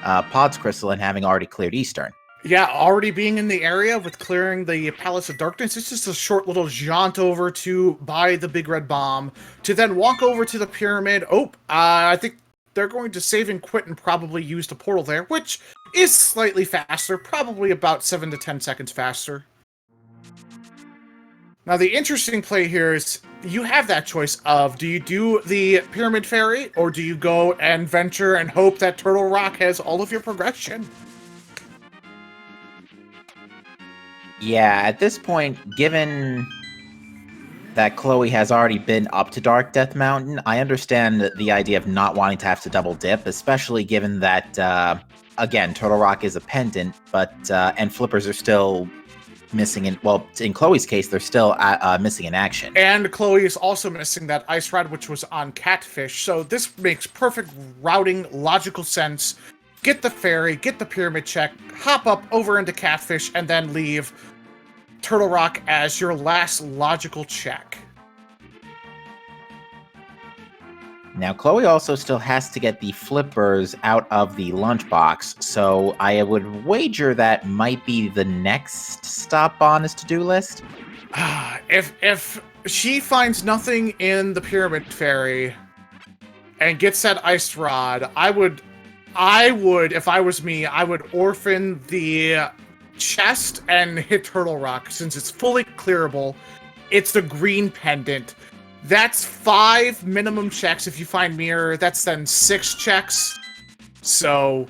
Pod's crystal and having already cleared Eastern. Yeah, already being in the area with clearing the Palace of Darkness, it's just a short little jaunt over to buy the Big Red Bomb, to then walk over to the Pyramid. I think they're going to save and quit and probably use the portal there, which is slightly faster, probably about 7 to 10 seconds faster. Now, the interesting play here is you have that choice of, do you do the Pyramid Fairy, or do you go and venture and hope that Turtle Rock has all of your progression? Yeah, at this point, given that Chloe has already been up to Dark Death Mountain, I understand the idea of not wanting to have to double dip, especially given that, again, Turtle Rock is a pendant, but, and Flippers are still missing in, well, in Chloe's case, they're still missing in action. And Chloe is also missing that Ice Rod, which was on Catfish, so this makes perfect routing, logical sense. Get the fairy, get the pyramid check, hop up over into Catfish, and then leave Turtle Rock as your last logical check. Now, Chloe also still has to get the Flippers out of the lunchbox, so I would wager that might be the next stop on his to-do list. If she finds nothing in the Pyramid Fairy and gets that Ice Rod, I would, if I was me, I would orphan the chest and hit Turtle Rock, since it's fully clearable. It's the green pendant. That's 5 minimum checks if you find Mirror. That's then 6 checks. So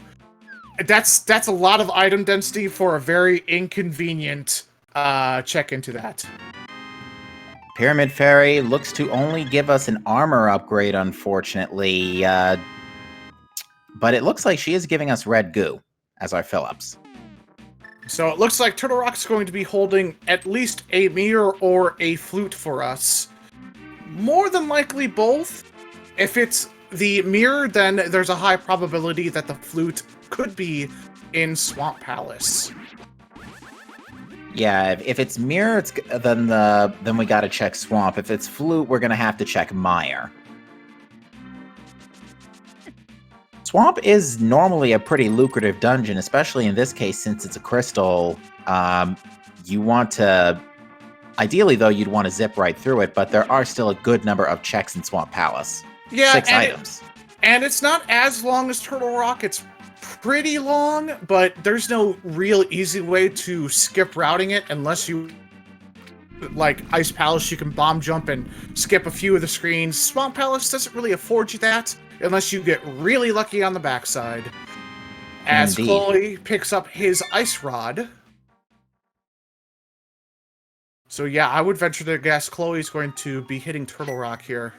that's a lot of item density for a very inconvenient check into that. Pyramid Fairy looks to only give us an armor upgrade, unfortunately. But it looks like she is giving us red goo as our fill-ups. So it looks like Turtle Rock's going to be holding at least a mirror or a flute for us. More than likely both. If it's the mirror, then there's a high probability that the flute could be in Swamp Palace. Yeah, if it's mirror, then we gotta check swamp. If it's flute, we're gonna have to check mire. Swamp is normally a pretty lucrative dungeon, especially in this case since it's a crystal. You want to, ideally though, you'd want to zip right through it, but there are still a good number of checks in Swamp Palace. Yeah, 6 items. And it's not as long as Turtle Rock. It's pretty long, but there's no real easy way to skip routing it unless you, like Ice Palace, you can bomb jump and skip a few of the screens. Swamp Palace doesn't really afford you that unless you get really lucky on the backside. As Indeed. Chloe picks up his ice rod. So yeah, I would venture to guess Chloe's going to be hitting Turtle Rock here.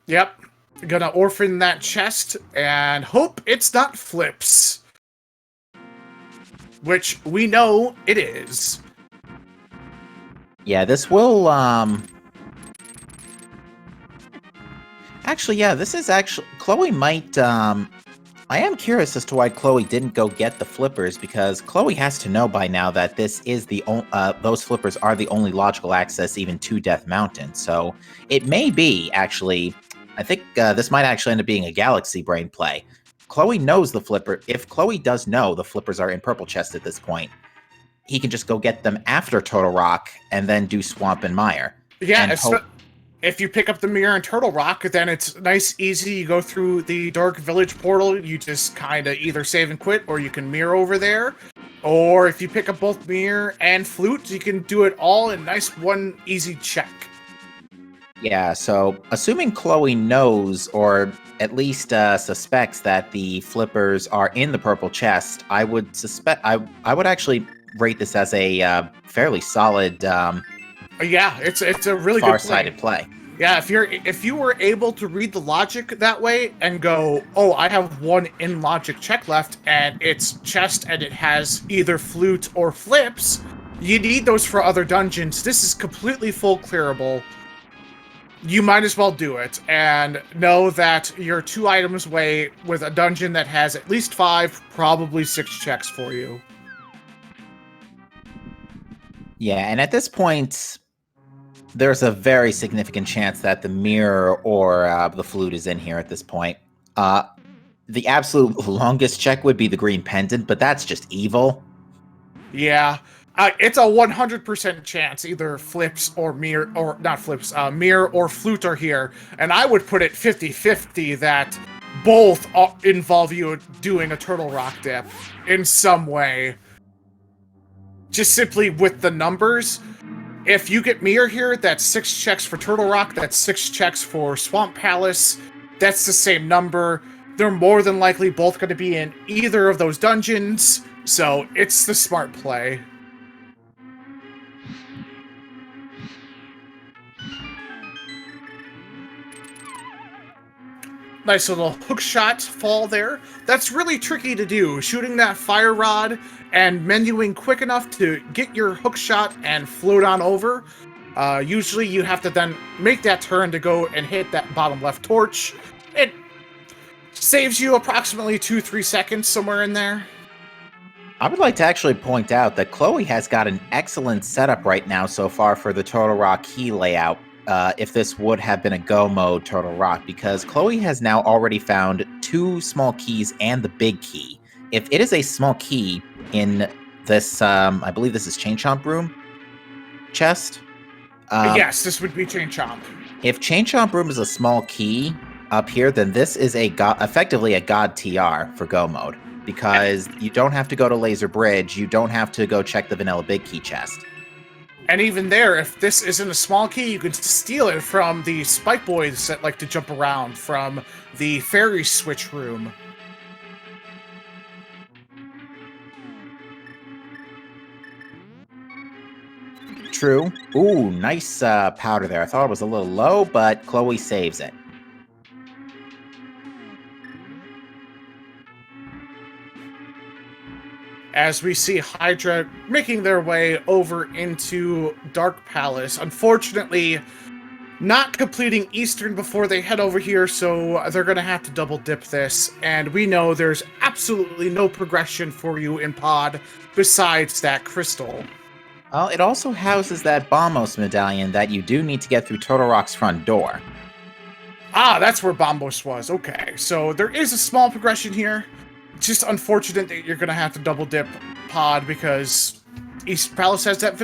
Yep. Gonna orphan that chest and hope it's not flips. Which we know it is. Yeah, this will, actually, yeah, this is actually... Chloe might, I am curious as to why Chloe didn't go get the flippers, because Chloe has to know by now that this is those flippers are the only logical access even to Death Mountain. So it may be, actually... I think this might actually end up being a Galaxy Brain play. Chloe knows the flipper. If Chloe does know the flippers are in Purple Chest at this point, he can just go get them after Turtle Rock and then do Swamp and Mire. Yeah, if you pick up the mirror in Turtle Rock, then it's nice, easy. You go through the Dark Village portal, you just kind of either save and quit, or you can mirror over there. Or if you pick up both mirror and flute, you can do it all in nice one easy check. Yeah, so assuming Chloe knows, or at least suspects that the flippers are in the Purple Chest, I would suspect I would actually rate this as a fairly solid, yeah, it's a really far-sighted play. Yeah, if you were able to read the logic that way and go, oh, I have one in logic check left, and it's chest and it has either flute or flips, you need those for other dungeons. This is completely full clearable. You might as well do it, and know that you're 2 items away with a dungeon that has at least 5, probably 6 checks for you. Yeah, and at this point, there's a very significant chance that the mirror or the flute is in here at this point. The absolute longest check would be the green pendant, but that's just evil. Yeah. It's a 100% chance either flips or mirror, or not flips, mirror or flute are here. And I would put it 50-50 that both involve you doing a Turtle Rock dip in some way. Just simply with the numbers. If you get mirror here, that's 6 checks for Turtle Rock, that's 6 checks for Swamp Palace. That's the same number. They're more than likely both going to be in either of those dungeons. So it's the smart play. Nice little hook shot fall there. That's really tricky to do, shooting that fire rod and menuing quick enough to get your hook shot and float on over. Usually you have to then make that turn to go and hit that bottom left torch. It saves you approximately 2-3 seconds, somewhere in there. I would like to actually point out that Chloe has got an excellent setup right now so far for the Turtle Rock key layout. If this would have been a go mode Turtle Rock, because Chloe has now already found 2 small keys and the big key. If it is a small key in this, I believe this is Chain Chomp Room chest. Yes, this would be Chain Chomp. If Chain Chomp Room is a small key up here, then this is effectively a God TR for go mode, because you don't have to go to Laser Bridge, you don't have to go check the vanilla big key chest. And even there, if this isn't a small key, you can steal it from the Spike Boys that like to jump around from the Fairy Switch Room. True. Ooh, nice powder there. I thought it was a little low, but Chloe saves it. As we see Hydra making their way over into Dark Palace. Unfortunately, not completing Eastern before they head over here, so they're going to have to double dip this. And we know there's absolutely no progression for you in Pod besides that crystal. Well, it also houses that Bombos medallion that you do need to get through Turtle Rock's front door. Ah, that's where Bombos was. Okay, so there is a small progression here. It's just unfortunate that you're going to have to double dip Pod because East Palace has that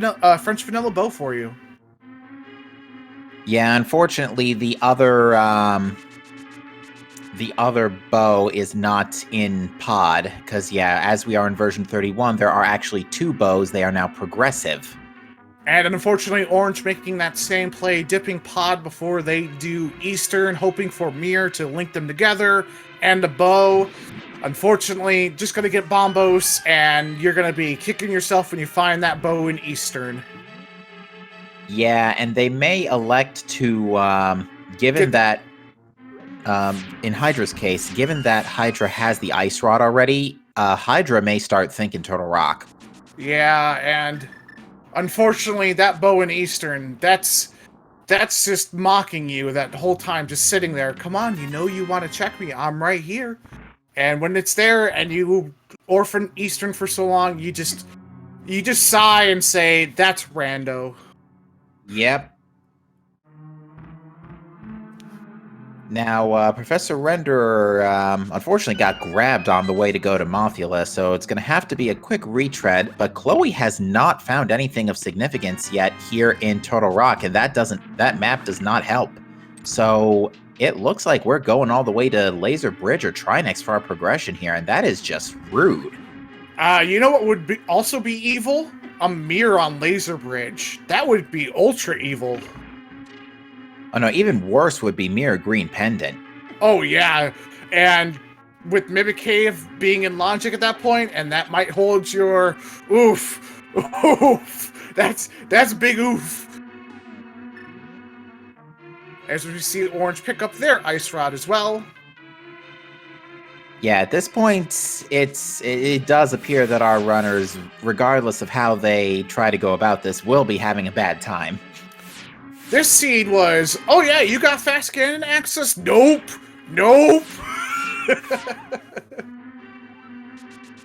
French vanilla bow for you. Yeah, unfortunately, the other bow is not in Pod, because, yeah, as we are in version 31, there are actually 2 bows. They are now progressive. And unfortunately, Orange making that same play, dipping Pod before they do Eastern, hoping for Mir to link them together, and the bow. Unfortunately, just going to get Bombos, and you're going to be kicking yourself when you find that bow in Eastern. Yeah, and they may elect to, given that, in Hydra's case, given that Hydra has the Ice Rod already, Hydra may start thinking Turtle Rock. Yeah, and unfortunately, that bow in Eastern, that's just mocking you that whole time, just sitting there. Come on, you know you want to check me. I'm right here. And when it's there and you orphan Eastern for so long, you just sigh and say, that's rando. Yep. Now, Professor Renderer, unfortunately got grabbed on the way to go to Mothula, so it's going to have to be a quick retread, but Chloe has not found anything of significance yet here in Turtle Rock, and that map does not help. So it looks like we're going all the way to Laser Bridge or Trinex for our progression here, and that is just rude. You know what would also be evil? A mirror on Laser Bridge. That would be ultra evil. Oh no, even worse would be Mirror Green Pendant. Oh yeah, and with Mimic Cave being in Logic at that point, and that might hold your oof. That's big oof. As we see Orange pick up their Ice Rod as well. Yeah, at this point, it does appear that our runners, regardless of how they try to go about this, will be having a bad time. This seed was, oh yeah, you got fast Ganon access? Nope.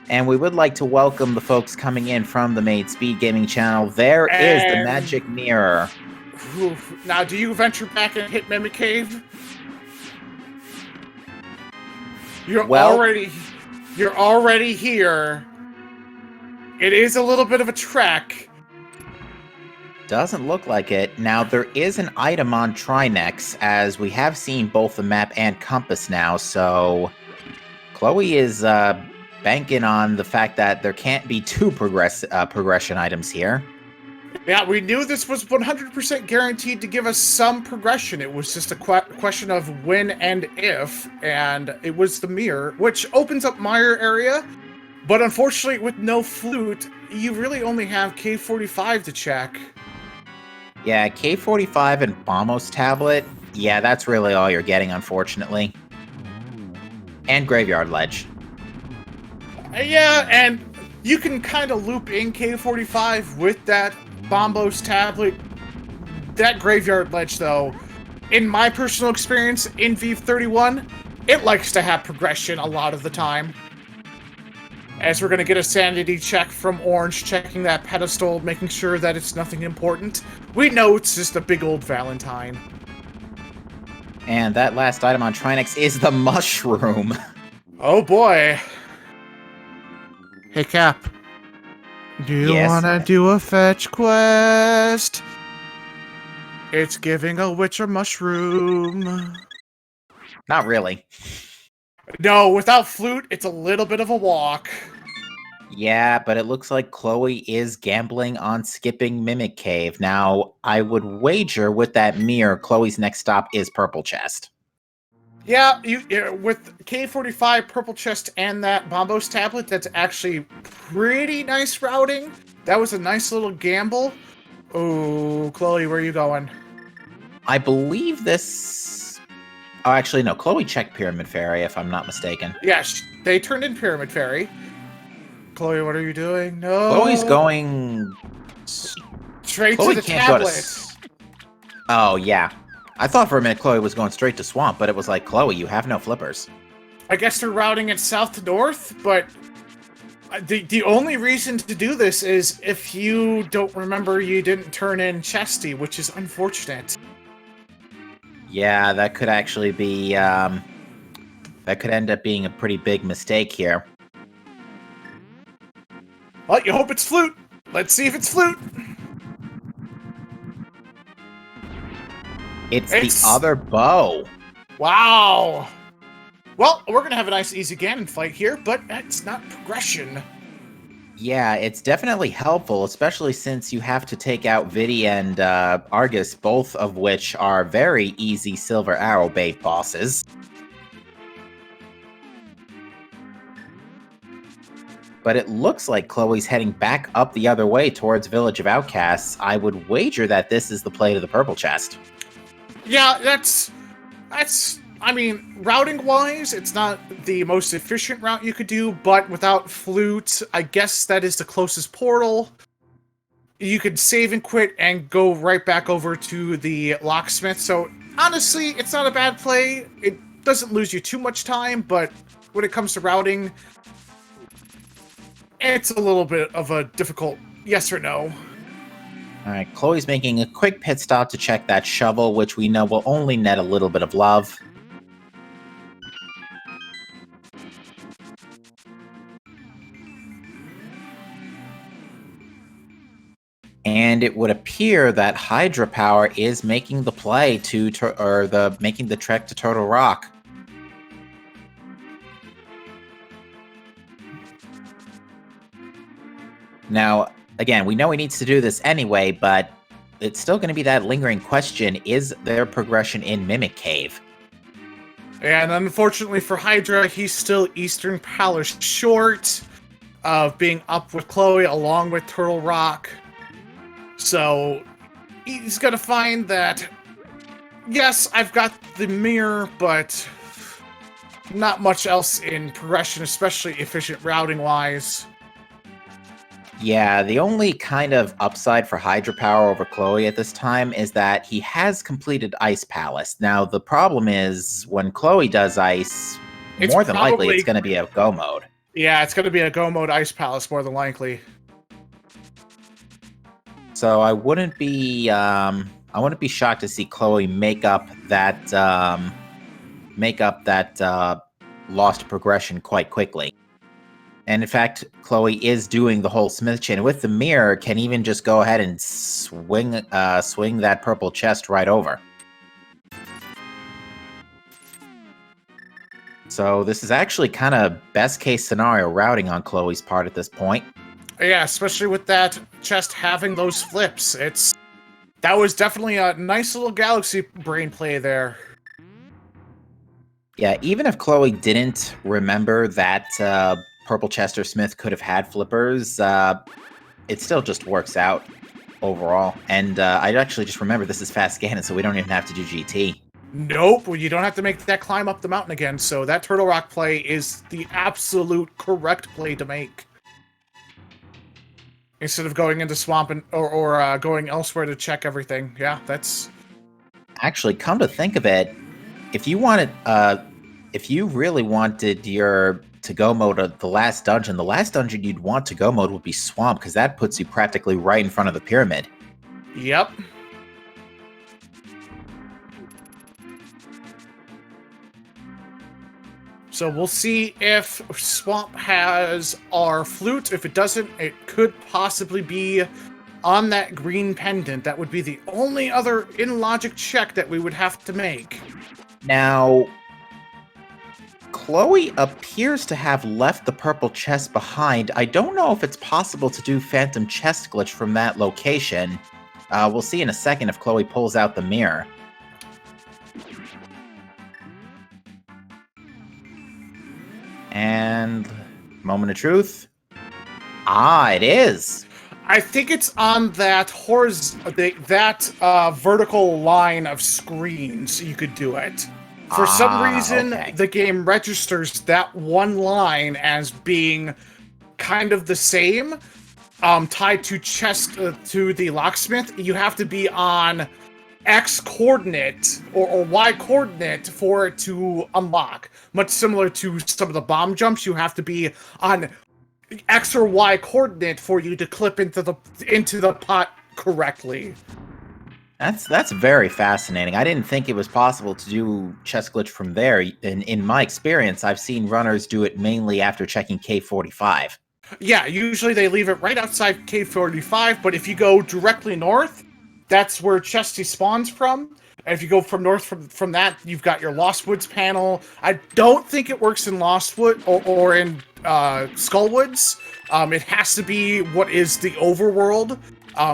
And we would like to welcome the folks coming in from the main Speed Gaming channel. There is the magic mirror. Now, do you venture back and hit Mimic Cave? You're already here. It is a little bit of a trek. Doesn't look like it. Now, there is an item on Trinex, as we have seen both the map and compass now, so Chloe is banking on the fact that there can't be 2 progression items here. Yeah, we knew this was 100% guaranteed to give us some progression. It was just a question of when and if, and it was the mirror, which opens up Mire area, but unfortunately with no flute, you really only have K45 to check. Yeah, K45 and Bombos tablet. Yeah, that's really all you're getting, unfortunately. And Graveyard Ledge. Yeah, and you can kind of loop in K45 with that Bombos tablet. That Graveyard Ledge, though, in my personal experience in V31, it likes to have progression a lot of the time. As we're going to get a sanity check from Orange, checking that pedestal, making sure that it's nothing important. We know it's just a big old Valentine. And that last item on Trinex is the mushroom. Oh boy. Hey Cap, do you want to do a fetch quest? It's giving a witch a mushroom. Not really. No, without flute, it's a little bit of a walk. Yeah, but it looks like Chloe is gambling on skipping Mimic Cave. Now, I would wager with that mirror, Chloe's next stop is Purple Chest. Yeah, with K45, Purple Chest, and that Bombos tablet, that's actually pretty nice routing. That was a nice little gamble. Oh, Chloe, where are you going? I believe this... Oh, actually, no. Chloe checked Pyramid Fairy, if I'm not mistaken. Yes, they turned in Pyramid Fairy. Chloe, what are you doing? No. Chloe's going... Straight to the tablet. Oh, yeah. I thought for a minute Chloe was going straight to swamp, but it was like, Chloe, you have no flippers. I guess they're routing it south to north, but the only reason to do this is if you don't remember you didn't turn in Chesty, which is unfortunate. Yeah, that could actually be, that could end up being a pretty big mistake here. Well, you hope it's Flute. Let's see if it's Flute. It's the other bow. Wow. Well, we're going to have a nice easy Ganon fight here, but it's not progression. Yeah, it's definitely helpful, especially since you have to take out Vidi and Argus, both of which are very easy Silver Arrow bait bosses. But it looks like Chloe's heading back up the other way towards Village of Outcasts. I would wager that this is the play to the purple chest. Yeah, that's I mean, routing-wise, it's not the most efficient route you could do, but without Flute, I guess that is the closest portal. You could save and quit and go right back over to the locksmith. So, honestly, it's not a bad play. It doesn't lose you too much time, but when it comes to routing, it's a little bit of a difficult yes or no. Alright, Chloe's making a quick pit stop to check that shovel, which we know will only net a little bit of love. And it would appear that Hydropower is making the play to, making the trek to Turtle Rock. Now, again, we know he needs to do this anyway, but it's still going to be that lingering question, is there progression in Mimic Cave? And unfortunately for Hydra, he's still Eastern Palace short of being up with Chloe along with Turtle Rock. So he's going to find that, yes, I've got the mirror, but not much else in progression, especially efficient routing-wise. Yeah, the only kind of upside for Hydropower over Chloe at this time is that he has completed Ice Palace. Now, the problem is, when Chloe does Ice, more than likely it's going to be a go mode. Yeah, it's going to be a go mode Ice Palace, more than likely. So I wouldn't be shocked to see Chloe make up that lost progression quite quickly. And in fact, Chloe is doing the whole Smith chain with the mirror, can even just go ahead and swing that purple chest right over. So this is actually kind of best case scenario routing on Chloe's part at this point. Yeah, especially with that chest having those flips. That was definitely a nice little galaxy brain play there. Yeah, even if Chloe didn't remember that Purple Chester Smith could have had flippers, it still just works out overall. And I actually just remember this is fast Ganon, so we don't even have to do GT. Nope, well, you don't have to make that climb up the mountain again, so that Turtle Rock play is the absolute correct play to make. Instead of going into swamp or going elsewhere to check everything. Yeah, that's... Actually, come to think of it, if you really wanted your to-go mode of the last dungeon you'd want to-go mode would be Swamp, because that puts you practically right in front of the pyramid. Yep. So we'll see if Swamp has our flute. If it doesn't, it could possibly be on that green pendant. That would be the only other in-logic check that we would have to make. Now, Chloe appears to have left the purple chest behind. I don't know if it's possible to do Phantom Chest Glitch from that location. We'll see in a second if Chloe pulls out the mirror. And moment of truth. Ah, it is. I think it's on that vertical line of screens you could do it. For some reason, okay. The game registers that one line as being kind of the same, tied to chest to the locksmith. You have to be on X coordinate or Y coordinate for it to unlock. Much similar to some of the bomb jumps, you have to be on X or Y coordinate for you to clip into the pot correctly. That's very fascinating. I didn't think it was possible to do chess glitch from there. In my experience, I've seen runners do it mainly after checking K45. Yeah, usually they leave it right outside K45, but if you go directly north, that's where Chesty spawns from. And if you go from north from that, you've got your Lost Woods panel. I don't think it works in Lostwood or in Skullwoods. It has to be what is the overworld.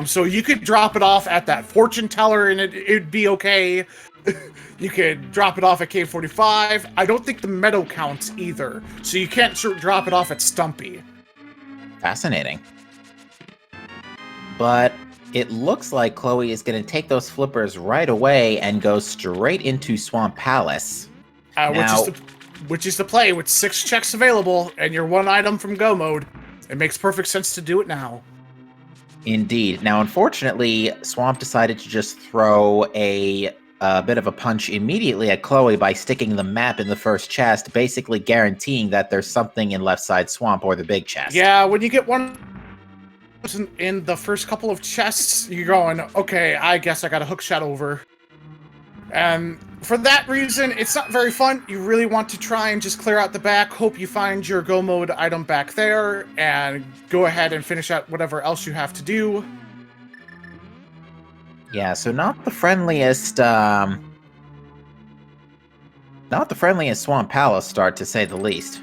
So you could drop it off at that fortune teller and it'd be okay. You could drop it off at K45. I don't think the meadow counts either. So you can't drop it off at Stumpy. Fascinating. But it looks like Chloe is going to take those flippers right away and go straight into Swamp Palace. Which is the play with 6 checks available and your 1 item from Go mode. It makes perfect sense to do it now. Indeed. Now, unfortunately, Swamp decided to just throw a bit of a punch immediately at Chloe by sticking the map in the first chest, basically guaranteeing that there's something in left side Swamp or the big chest. Yeah, when you get one in the first couple of chests, you're going, okay, I guess I got a hook shot over. And for that reason, it's not very fun. You really want to try and just clear out the back, hope you find your Go mode item back there, and go ahead and finish out whatever else you have to do. Yeah, so not the friendliest Swamp Palace start, to say the least.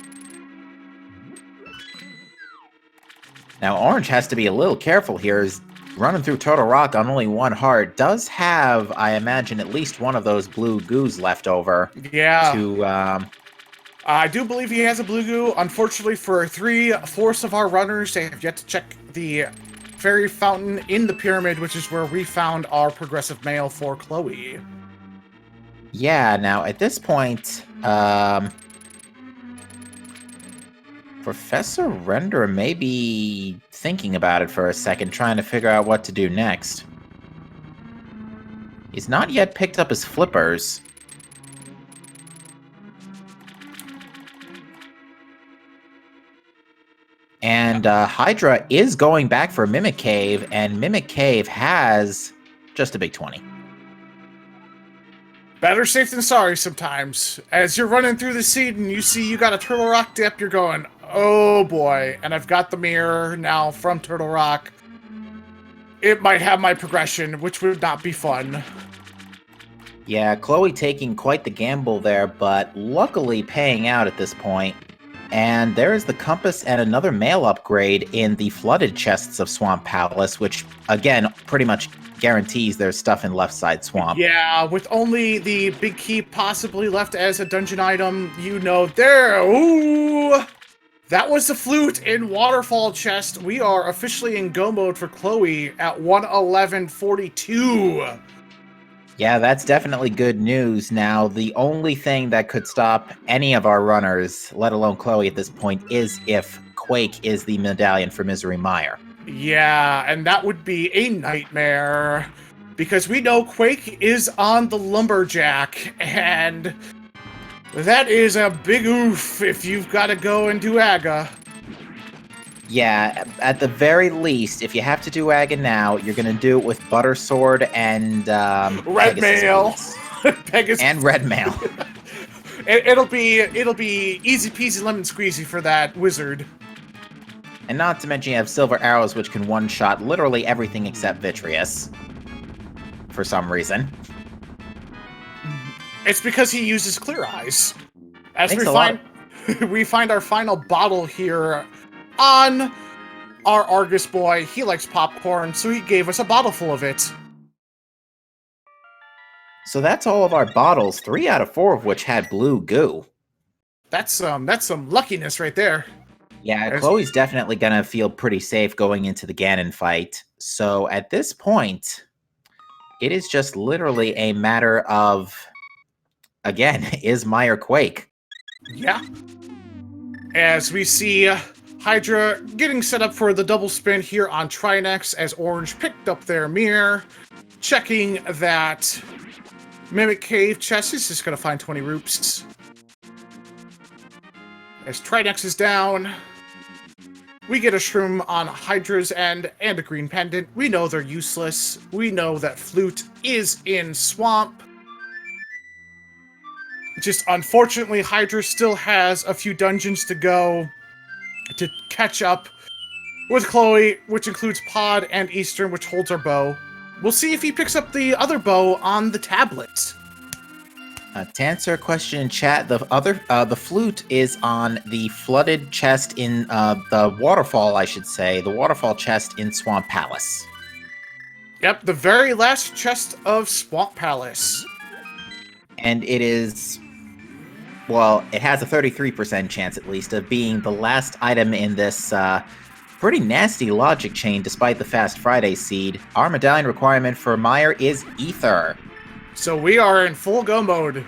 Now, Orange has to be a little careful here, as running through Turtle Rock on only 1 heart does have, I imagine, at least one of those blue goos left over. Yeah. To, I do believe he has a blue goo. Unfortunately, for 3/4 of our runners, they have yet to check the fairy fountain in the pyramid, which is where we found our progressive mail for Chloe. Yeah, now, at this point, Professor Render may be thinking about it for a second, trying to figure out what to do next. He's not yet picked up his flippers. And Hydra is going back for Mimic Cave, and Mimic Cave has just a big 20. Better safe than sorry sometimes. As you're running through the seed and you see you got a Turtle Rock dip, you're going, oh boy, and I've got the mirror now from Turtle Rock. It might have my progression, which would not be fun. Yeah, Chloe taking quite the gamble there, but luckily paying out at this point. And there is the compass and another mail upgrade in the flooded chests of Swamp Palace, which, again, pretty much guarantees there's stuff in left side Swamp. Yeah, with only the big key possibly left as a dungeon item, you know, there, ooh! That was the flute in Waterfall chest. We are officially in Go mode for Chloe at 111.42. Yeah, that's definitely good news. Now, the only thing that could stop any of our runners, let alone Chloe at this point, is if Quake is the medallion for Misery Mire. Yeah, and that would be a nightmare. Because we know Quake is on the Lumberjack, and that is a big oof if you've got to go and do Aga. Yeah, at the very least, if you have to do Aga now, you're going to do it with Butter Sword and Red Mail. And Red Mail. It'll be easy peasy lemon squeezy for that wizard. And not to mention you have Silver Arrows, which can one-shot literally everything except Vitreous. For some reason. It's because he uses Clear Eyes. We find our final bottle here on our Argus boy. He likes popcorn, so he gave us a bottle full of it. So that's all of our bottles, 3 out of 4 of which had blue goo. That's some luckiness right there. Yeah, Chloe's definitely gonna feel pretty safe going into the Ganon fight. So at this point, it is just literally a matter of, again, is Mire Quake? Yeah. As we see Hydra getting set up for the double spin here on Trinex as Orange picked up their mirror. checking that Mimic Cave chest is just going to find 20 roops. As Trinex is down, we get a shroom on Hydra's end and a green pendant. We know they're useless. We know that Flute is in Swamp. Just unfortunately, Hydra still has a few dungeons to go to catch up with Chloe, which includes Pod and Eastern, which holds our bow. We'll see if he picks up the other bow on the tablet. To answer a question in chat, the flute is on the flooded chest in the waterfall, I should say, the waterfall chest in Swamp Palace. Yep, the very last chest of Swamp Palace. And it is, well, it has a 33% chance at least of being the last item in this pretty nasty logic chain despite the Fast Friday seed. Our medallion requirement for Meyer is Ether. So we are in full go mode.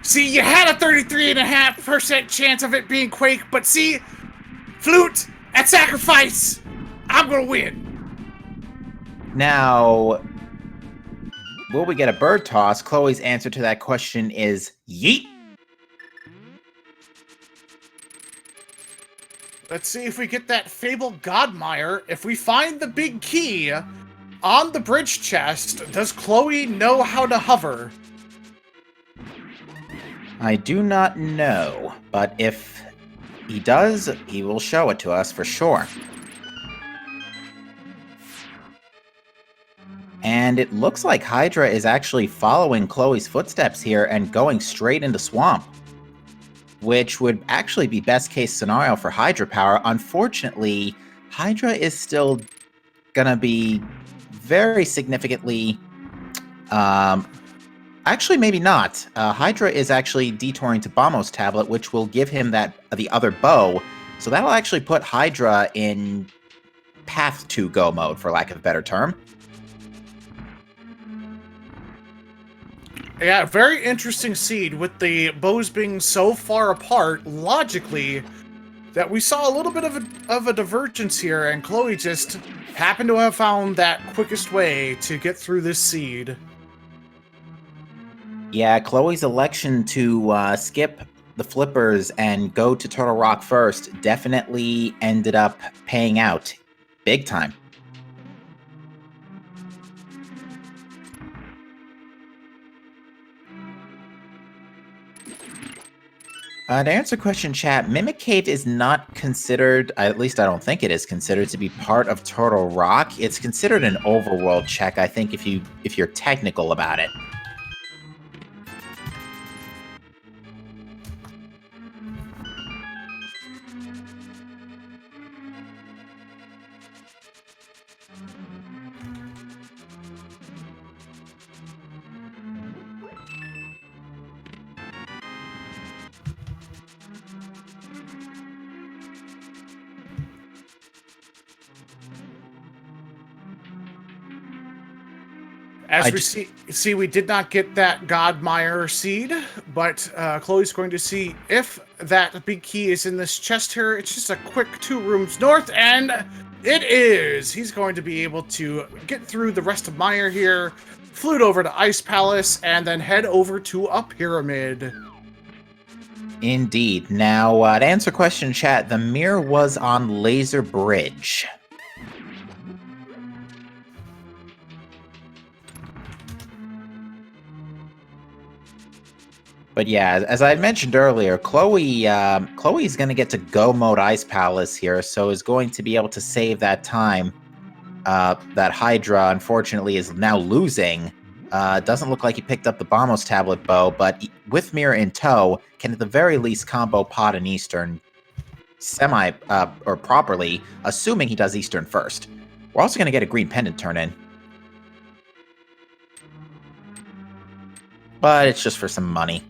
See, you had a 33.5% chance of it being Quake, but see, Flute, at sacrifice, I'm gonna win. Now, will we get a bird toss? Chloe's answer to that question is yeet. Let's see if we get that Fable Godmire. If we find the big key on the bridge chest, does Chloe know how to hover? I do not know, but if he does, he will show it to us for sure. And it looks like Hydra is actually following Chloe's footsteps here and going straight into Swamp, which would actually be best case scenario for Hydra power. Unfortunately, Hydra is still gonna be very significantly, actually maybe not. Hydra is actually detouring to Bomos tablet, which will give him the other bow. So that'll actually put Hydra in path to go mode, for lack of a better term. Yeah, very interesting seed with the bows being so far apart, logically, that we saw a little bit of a divergence here, and Chloe just happened to have found that quickest way to get through this seed. Yeah, Chloe's election to skip the flippers and go to Turtle Rock first definitely ended up paying out big time. To answer question chat, Mimic Cave is not considered, at least I don't think it is considered, to be part of Turtle Rock. It's considered an overworld check, I think, if you're technical about it. As we see, we did not get that Godmire seed, but Chloe's going to see if that big key is in this chest here. It's just a quick 2 rooms north, and it is! He's going to be able to get through the rest of Mire here, flute over to Ice Palace, and then head over to a pyramid. Indeed. Now, to answer question chat, the mirror was on Laser Bridge. But yeah, as I mentioned earlier, Chloe's going to get to go mode Ice Palace here, so is going to be able to save that time that Hydra, unfortunately, is now losing. Doesn't look like he picked up the Bomos tablet bow, but with Mirror in tow, can at the very least combo Pod and Eastern or properly, assuming he does Eastern first. We're also going to get a green pendant turn in. But it's just for some money.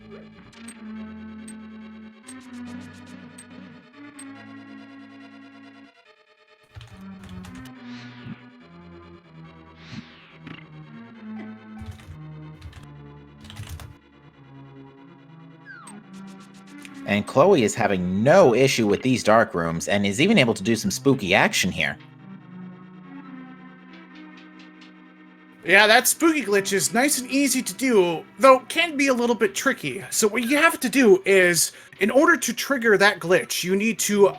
And Chloe is having no issue with these dark rooms, and is even able to do some spooky action here. Yeah, that spooky glitch is nice and easy to do, though can be a little bit tricky. So what you have to do is, in order to trigger that glitch, you need to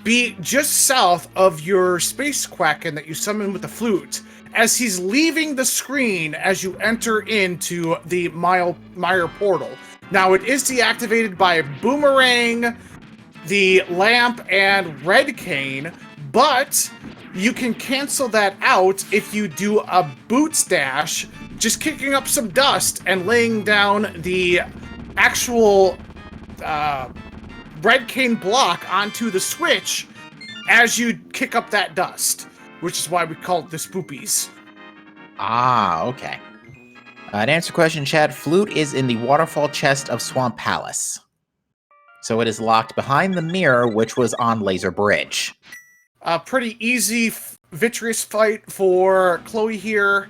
be just south of your space Quacken that you summon with the flute, as he's leaving the screen as you enter into the Meyer portal. Now, it is deactivated by Boomerang, the Lamp, and Red Cane, but you can cancel that out if you do a boots dash, just kicking up some dust and laying down the actual Red Cane block onto the switch as you kick up that dust, which is why we call it the spoopies. Ah, okay. To answer your question, Chad, flute is in the waterfall chest of Swamp Palace. So it is locked behind the mirror, which was on Laser Bridge. A pretty easy, vitreous fight for Chloe here.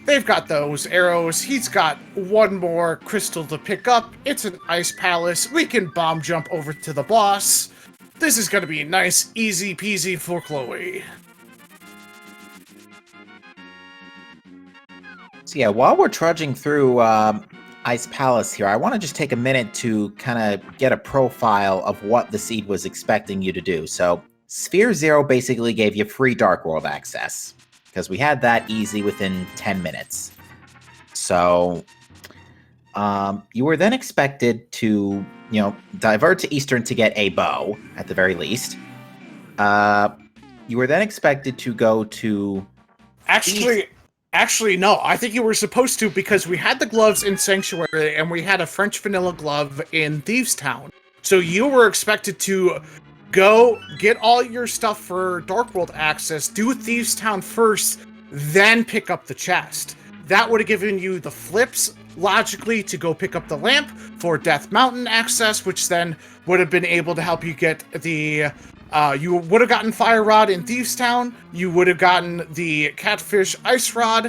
They've got those arrows. He's got one more crystal to pick up. It's an ice palace. We can bomb jump over to the boss. This is going to be nice, easy peasy for Chloe. So yeah, while we're trudging through Ice Palace here, I want to just take a minute to kind of get a profile of what the Seed was expecting you to do. So Sphere Zero basically gave you free Dark World access, because we had that easy within 10 minutes. So you were then expected to, divert to Eastern to get a bow, at the very least. You were then expected to go to... Actually, no. I think you were supposed to, because we had the gloves in Sanctuary, and we had a French vanilla glove in Thieves Town. So you were expected to go get all your stuff for Dark World access, do Thieves Town first, then pick up the chest. That would have given you the flips, logically, to go pick up the lamp for Death Mountain access, which then would have been able to help you get the... you would have gotten Fire Rod in Thieves Town, you would have gotten the Catfish Ice Rod,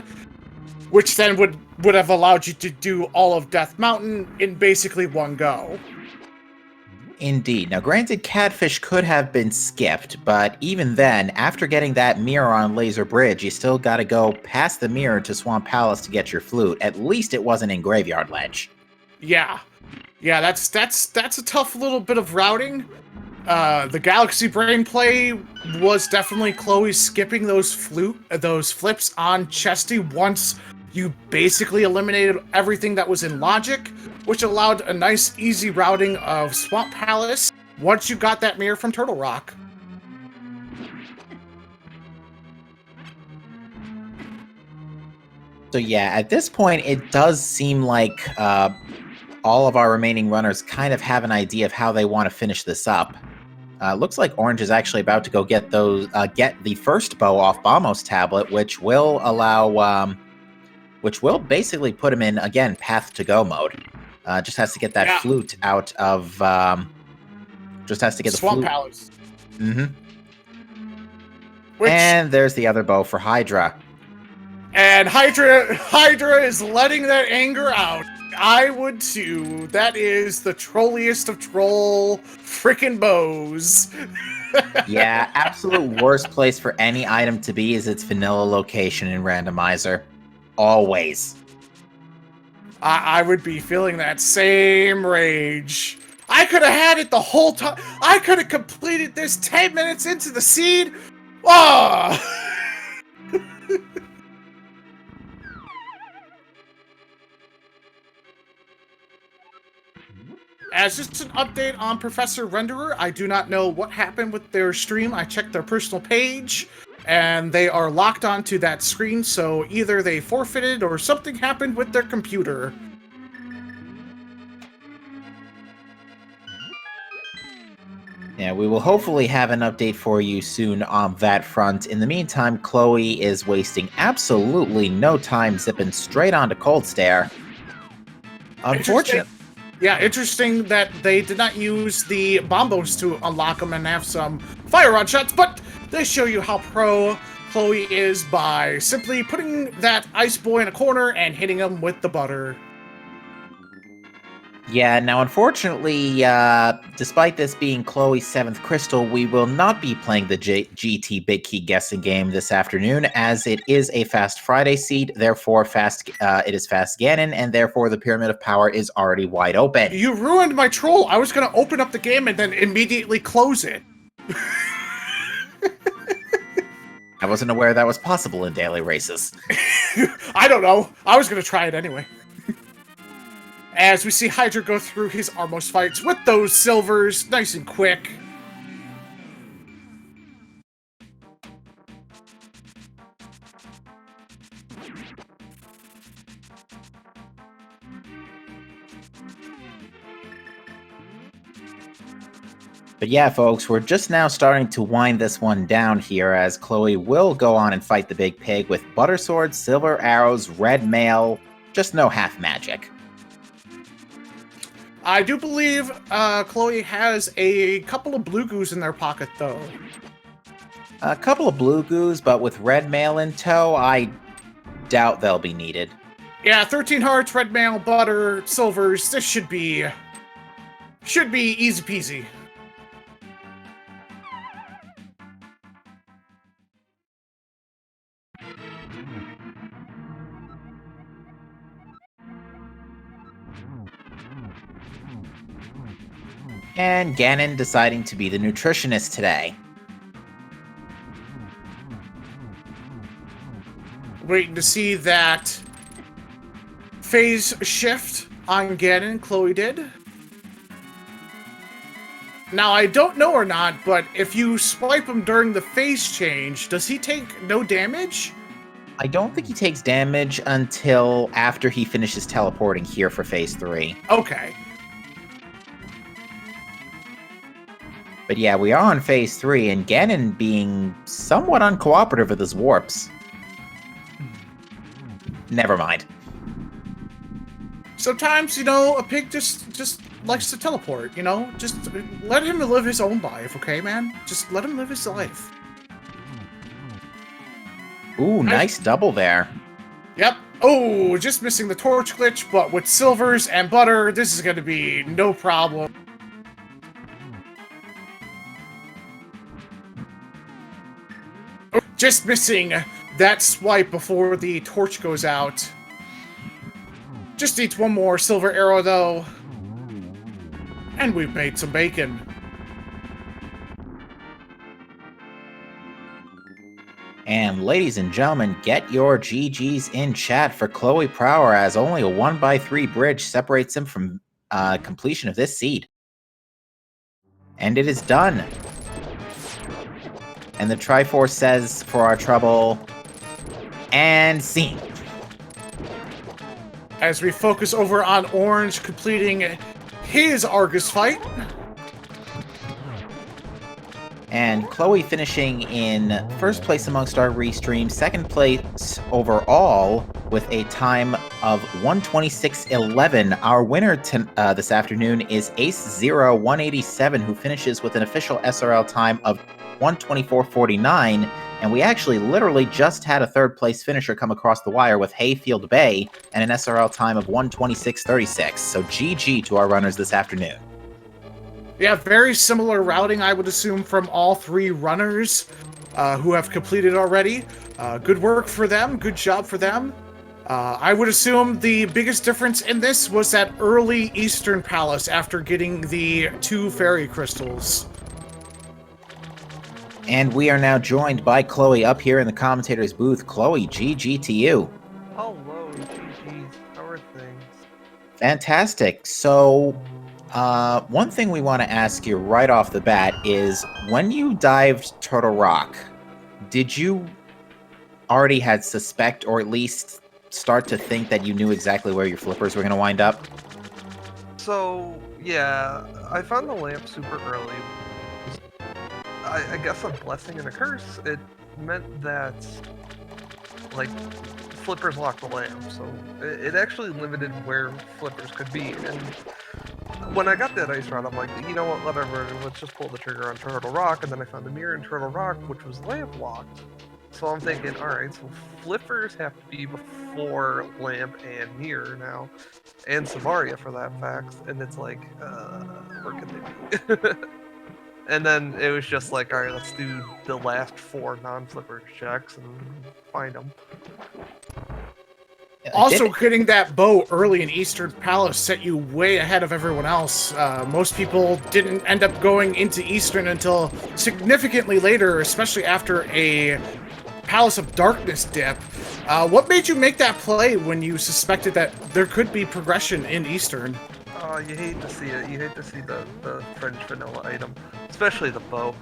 which then would have allowed you to do all of Death Mountain in basically one go. Indeed. Now, granted, Catfish could have been skipped, but even then, after getting that mirror on Laser Bridge, you still gotta go past the mirror to Swamp Palace to get your flute. At least it wasn't in Graveyard Ledge. Yeah. Yeah, that's a tough little bit of routing. The Galaxy Brain play was definitely Chloe skipping those flips on Chesty once you basically eliminated everything that was in Logic, which allowed a nice, easy routing of Swamp Palace once you got that mirror from Turtle Rock. So yeah, at this point, it does seem like all of our remaining runners kind of have an idea of how they want to finish this up. Looks like Orange is actually about to go get the first bow off Bombo's tablet, which will allow, which will basically put him in, again, path to go mode. Just has to get that flute out of, just has to get the Swamp flute. Palace. Mm-hmm. And there's the other bow for Hydra. And Hydra is letting that anger out. I would too. That is the trolliest of troll frickin' bows. Yeah, absolute worst place for any item to be is its vanilla location in Randomizer. Always. I would be feeling that same rage. I could have had it the whole time. I could have completed this 10 minutes into the seed. Oh! As just an update on Professor Renderer, I do not know what happened with their stream. I checked their personal page, and they are locked onto that screen, so either they forfeited or something happened with their computer. Yeah, we will hopefully have an update for you soon on that front. In the meantime, Chloe is wasting absolutely no time zipping straight onto Cold Stare. Unfortunate. Yeah, interesting that they did not use the bombos to unlock them and have some fire rod shots, but they show you how pro Chloe is by simply putting that ice boy in a corner and hitting him with the butter. Yeah, now unfortunately, despite this being Chloe's 7th crystal, we will not be playing the GT Big Key guessing game this afternoon, as it is a Fast Friday seed, therefore it is Fast Ganon, and therefore the Pyramid of Power is already wide open. You ruined my troll. I was going to open up the game and then immediately close it. I wasn't aware that was possible in daily races. I don't know. I was going to try it anyway. As we see Hydra go through his Armos fights with those silvers, nice and quick. But yeah, folks, we're just now starting to wind this one down here, as Chloe will go on and fight the Big Pig with Butter Swords, Silver Arrows, Red Mail, just no half magic. I do believe Chloe has a couple of blue goos in their pocket, though. A couple of blue goos, but with Red Mail in tow, I doubt they'll be needed. Yeah, 13 hearts, Red Mail, Butter, Silvers. This should be easy peasy. And Ganon deciding to be the nutritionist today. Waiting to see that phase shift on Ganon. Chloe did. Now, I don't know or not, but if you swipe him during the phase change, does he take no damage? I don't think he takes damage until after he finishes teleporting here for phase 3. Okay. But yeah, we are on phase 3, and Ganon being somewhat uncooperative with his warps. Never mind. Sometimes, you know, a pig just likes to teleport, you know? Just let him live his own life, okay, man? Just let him live his life. Ooh, nice double there. Yep. Oh, just missing the torch glitch, but with silvers and butter, this is going to be no problem. Just missing that swipe before the torch goes out. Just needs one more silver arrow, though. And we've made some bacon. And ladies and gentlemen, get your GGs in chat for Chloe Prower, as only a 1x3 bridge separates him from completion of this seed. And it is done. And the Triforce says, for our trouble, and scene. As we focus over on Orange completing his Argus fight. And Chloe finishing in first place amongst our restreams, second place overall with a time of 126.11. Our winner this afternoon is Ace0187, who finishes with an official SRL time of 124.49. And we actually literally just had a third place finisher come across the wire with Hayfield Bay and an SRL time of 126.36. So GG to our runners this afternoon. Yeah, very similar routing, I would assume, from all three runners who have completed already. Good work for them. Good job for them. I would assume the biggest difference in this was that early Eastern Palace after getting the 2 fairy crystals. And we are now joined by Chloe up here in the commentator's booth. Chloe, GG to you. Hello, GG's. How are things? Fantastic. So, one thing we want to ask you right off the bat is, when you dived Turtle Rock, did you already had suspect, or at least start to think that you knew exactly where your flippers were going to wind up? So, yeah, I found the lamp super early. I guess a blessing and a curse. It meant that, like, flippers locked the lamp, so it actually limited where flippers could be. And when I got that ice rod, I'm like, you know what, whatever, let's just pull the trigger on Turtle Rock. And then I found a mirror in Turtle Rock, which was lamp locked. So I'm thinking, all right, so flippers have to be before lamp and mirror now, and Savaria for that fact. And it's like, where can they be? And then it was just like, all right, let's do the last 4 non-flipper checks and find them. Also, hitting that bow early in Eastern Palace set you way ahead of everyone else. Most people didn't end up going into Eastern until significantly later, especially after a Palace of Darkness dip. What made you make that play when you suspected that there could be progression in Eastern? You hate to see it. You hate to see the French vanilla item, especially the bow.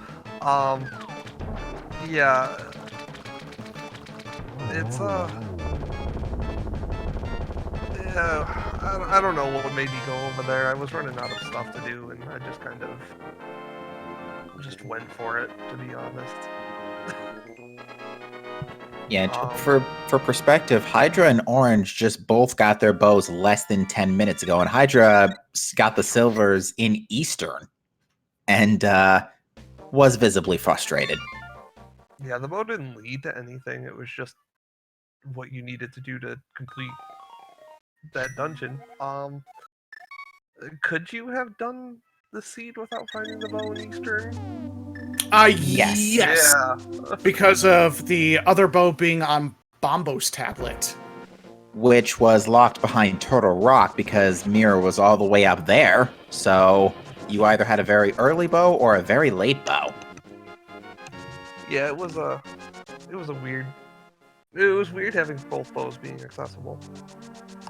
Yeah, it's I don't know what made me go over there. I was running out of stuff to do, and I just kind of just went for it, to be honest. Yeah, for perspective, Hydra and Orange just both got their bows less than 10 minutes ago, and Hydra got the silvers in Eastern, and was visibly frustrated. Yeah, the bow didn't lead to anything. It was just what you needed to do to complete that dungeon. Could you have done the seed without finding the bow in Eastern? Yes. Yeah. Because of the other bow being on Bombo's tablet. Which was locked behind Turtle Rock because Mirror was all the way up there. So you either had a very early bow or a very late bow. Yeah, it was weird. It was weird having both bows being accessible.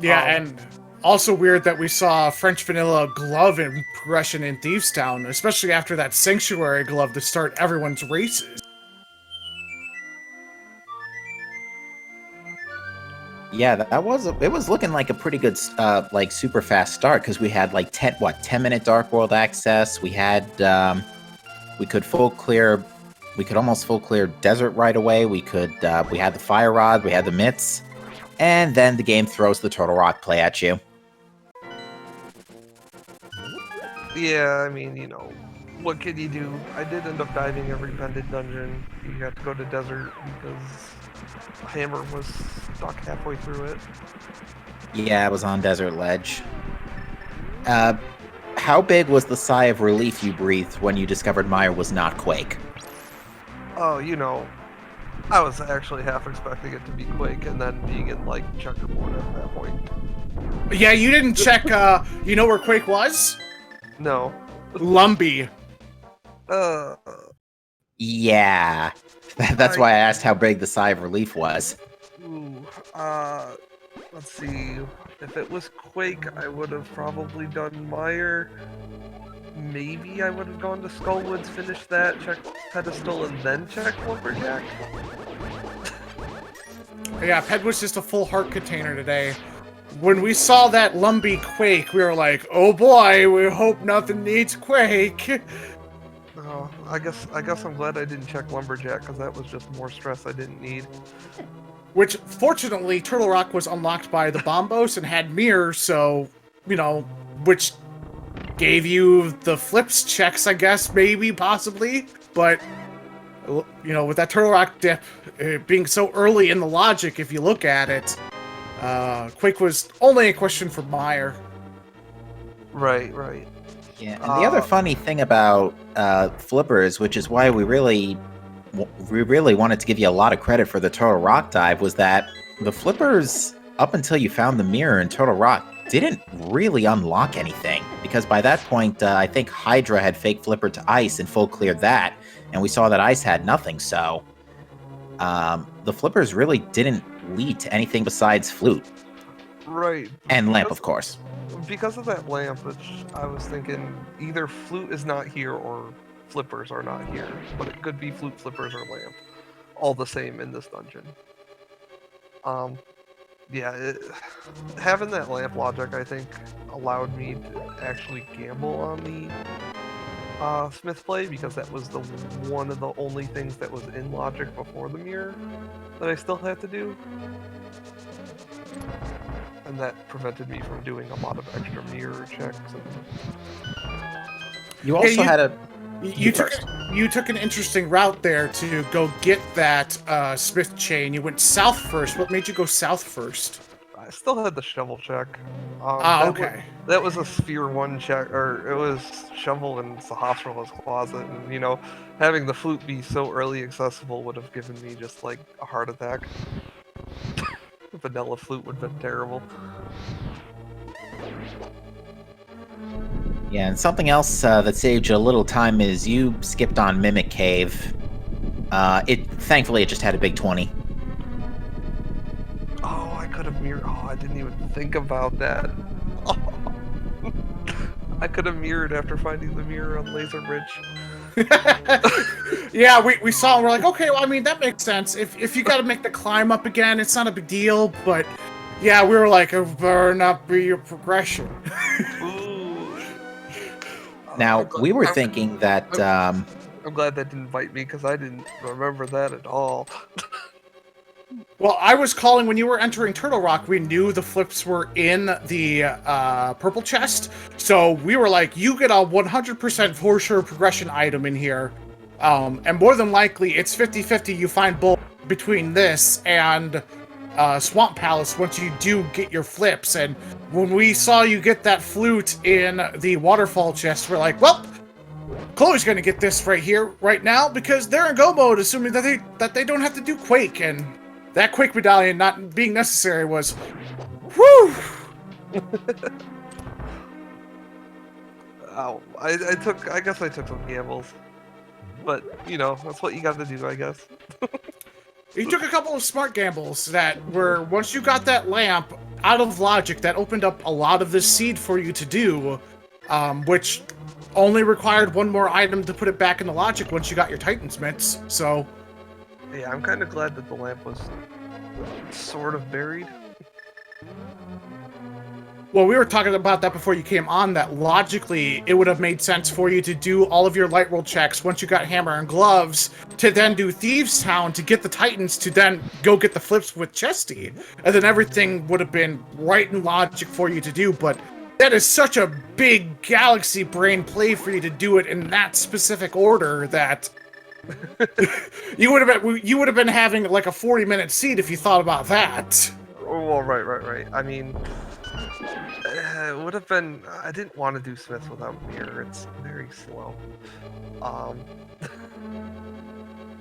Yeah, and also weird that we saw French Vanilla glove in progression in Thieves Town, especially after that Sanctuary glove to start everyone's races. Yeah, it was looking like a pretty good like super fast start because we had like 10-minute Dark World access. We had we could almost full clear Desert right away. We had the Fire Rod, we had the Mitts, and then the game throws the Turtle Rock play at you. Yeah, I mean, what can you do? I did end up diving every vended dungeon. You had to go to Desert because Hammer was stuck halfway through it. Yeah, it was on Desert Ledge. How big was the sigh of relief you breathed when you discovered Meyer was not Quake? Oh, I was actually half expecting it to be Quake and then being in, checkerboard at that point. Yeah, you didn't check, you know where Quake was? No. Lumbee. Yeah. That's why I asked how big the sigh of relief was. Ooh, let's see. If it was Quake, I would have probably done Meyer. Maybe I would have gone to Skullwoods, finished that, check Pedestal, and then check Lumberjack. Yeah, Ped was just a full heart container today. When we saw that Lumbee Quake, we were like, oh boy, we hope nothing needs Quake. Oh, I guess I'm glad I didn't check Lumberjack, because that was just more stress I didn't need. Which, fortunately, Turtle Rock was unlocked by the Bombos and had mirrors, so, which gave you the flips checks, I guess, maybe, possibly. But, with that Turtle Rock dip being so early in the logic, if you look at it, Quake was only a question for Meyer. Right. Yeah, and the other funny thing about flippers, which is why we really wanted to give you a lot of credit for the Turtle Rock dive, was that the flippers, up until you found the mirror in Turtle Rock, didn't really unlock anything. Because by that point, I think Hydra had fake flipper to Ice and full cleared that, and we saw that Ice had nothing, so the flippers really didn't lead to anything besides Flute. Right. And Lamp, of course. Because of that lamp, which I was thinking either Flute is not here or flippers are not here. But it could be Flute, flippers, or lamp. All the same in this dungeon. Having that lamp logic, I think, allowed me to actually gamble on the Smith play, because that was one of the only things that was in logic before the mirror that I still had to do. And that prevented me from doing a lot of extra mirror checks. You also had a... You took an interesting route there to go get that Smith chain. You went south first. What made you go south first? I still had the shovel check. Okay. That was a sphere 1 check, or it was shovel in Sahasrara's closet, and having the flute be so early accessible would have given me just like a heart attack. Vanilla flute would have been terrible. Yeah, and something else that saved you a little time is you skipped on Mimic Cave. Thankfully it just had a big 20. Oh, I could have mirrored. Oh, I didn't even think about that. Oh. I could have mirrored after finding the mirror on Laser Bridge. Yeah, we saw and we're like, okay, well, I mean, that makes sense. If you got to make the climb up again, it's not a big deal. But yeah, we were like, it better not be your progression. Now, we were thinking that... I'm glad that didn't bite me, because I didn't remember that at all. Well, I was calling when you were entering Turtle Rock, we knew the flips were in the purple chest. So we were like, you get a 100% for sure progression item in here. And more than likely, it's 50-50 you find both between this and Swamp Palace once you do get your flips. And when we saw you get that flute in the waterfall chest, we're like, well, Chloe's gonna get this right now, because they're in go mode, assuming that they don't have to do Quake, and that Quake medallion not being necessary was, whew. Oh, I guess I took some gambles, but that's what you got to do, I guess. You took a couple of smart gambles that were, once you got that lamp out of logic, that opened up a lot of this seed for you to do, which only required one more item to put it back into logic once you got your Titan's mitts, so... Yeah, I'm kind of glad that the lamp was sort of buried. Well, we were talking about that before you came on, that logically it would have made sense for you to do all of your light roll checks once you got Hammer and Gloves, to then do Thieves Town to get the Titans, to then go get the flips with Chesty. And then everything would have been right in logic for you to do, but that is such a big galaxy brain play for you to do it in that specific order that... you would have been having like a 40-minute seat if you thought about that. Well, right. I mean, it would have been. I didn't want to do Smith without mirror. It's very slow.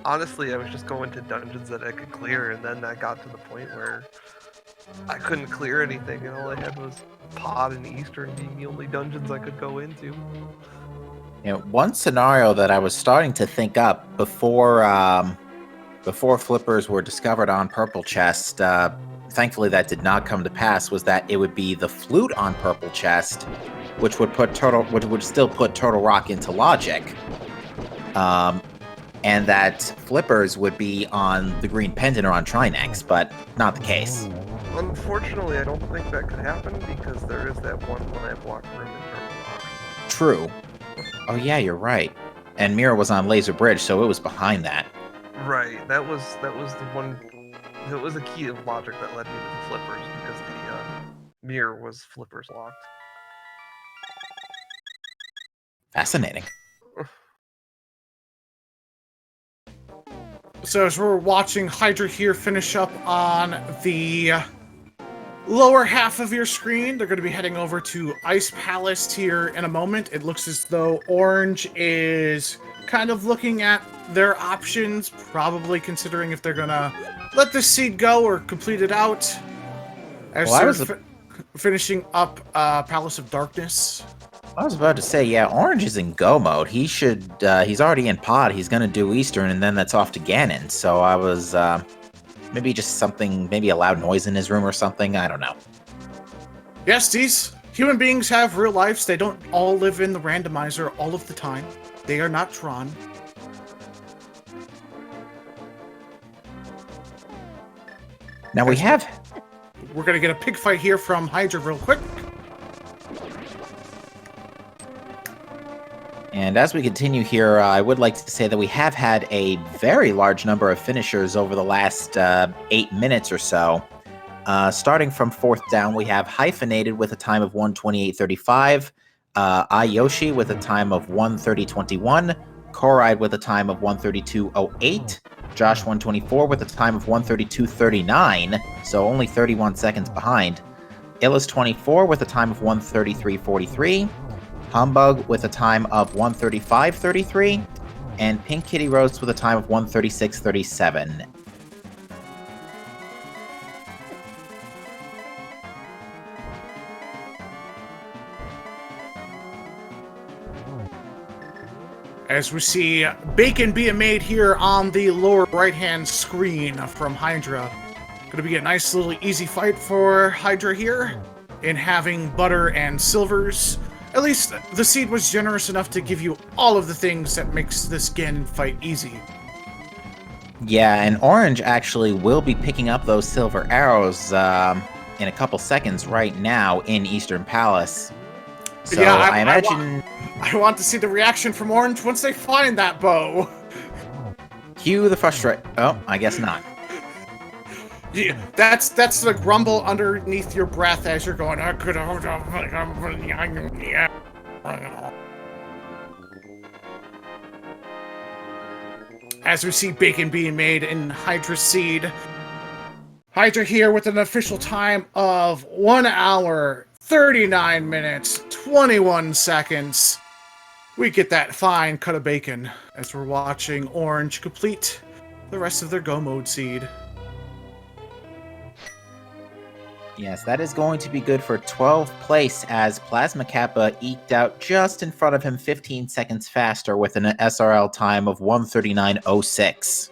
Honestly, I was just going to dungeons that I could clear, and then I got to the point where I couldn't clear anything, and all I had was Pod and Eastern being the only dungeons I could go into. One scenario that I was starting to think up before flippers were discovered on Purple Chest, thankfully that did not come to pass, was that it would be the flute on Purple Chest, which would still put Turtle Rock into logic, and that flippers would be on the Green Pendant or on Trinex, but not the case. Unfortunately, I don't think that could happen, because there is that one lamp block room in Turtle Rock. True. Oh yeah, you're right. And Mirror was on Laser Bridge, so it was behind that. Right. That was the one. That was a key of logic that led me to the flippers, because the mirror was flippers locked. Fascinating. So as we're watching Hydra here finish up on the lower half of your screen, they're going to be heading over to Ice Palace here in a moment. It looks as though Orange is kind of looking at their options, probably considering if they're going to let this seed go or complete it out. As they're finishing up Palace of Darkness. I was about to say, yeah, Orange is in go mode. He should, he's already in pod. He's going to do Eastern, and then that's off to Ganon. So I was, maybe just something, maybe a loud noise in his room or something. I don't know. Yes, these human beings have real lives. They don't all live in the randomizer all of the time. They are not Tron. Now we have... We're going to get a pig fight here from Hydra real quick. And as we continue here, I would like to say that we have had a very large number of finishers over the last 8 minutes or so. Starting from fourth down, we have Hyphenated with a time of 1:28:35, Ayoshi with a time of 1:30:21, Coride with a time of 1:32.08. Josh 124 with a time of 1:32.39, so only 31 seconds behind. Illis 24 with a time of 1:33.43. Humbug with a time of 1:35.33. And Pink Kitty Rose with a time of 1:36.37. As we see bacon being made here on the lower right-hand screen from Hydra. Gonna be a nice little easy fight for Hydra here in having butter and silvers. At least the seed was generous enough to give you all of the things that makes this Ganon fight easy. Yeah, and Orange actually will be picking up those silver arrows in a couple seconds right now in Eastern Palace. So yeah, I imagine... I want to see the reaction from Orange once they find that bow. Cue the frustrate... Oh, I guess not. Yeah, that's the grumble underneath your breath as you're going, I could have... As we see bacon being made in Hydra Seed. Hydra here with an official time of 1 hour, 39 minutes, 21 seconds. We get that fine cut of bacon as we're watching Orange complete the rest of their Go Mode seed. Yes, that is going to be good for 12th place as Plasma Kappa eked out just in front of him 15 seconds faster with an SRL time of 1:39.06.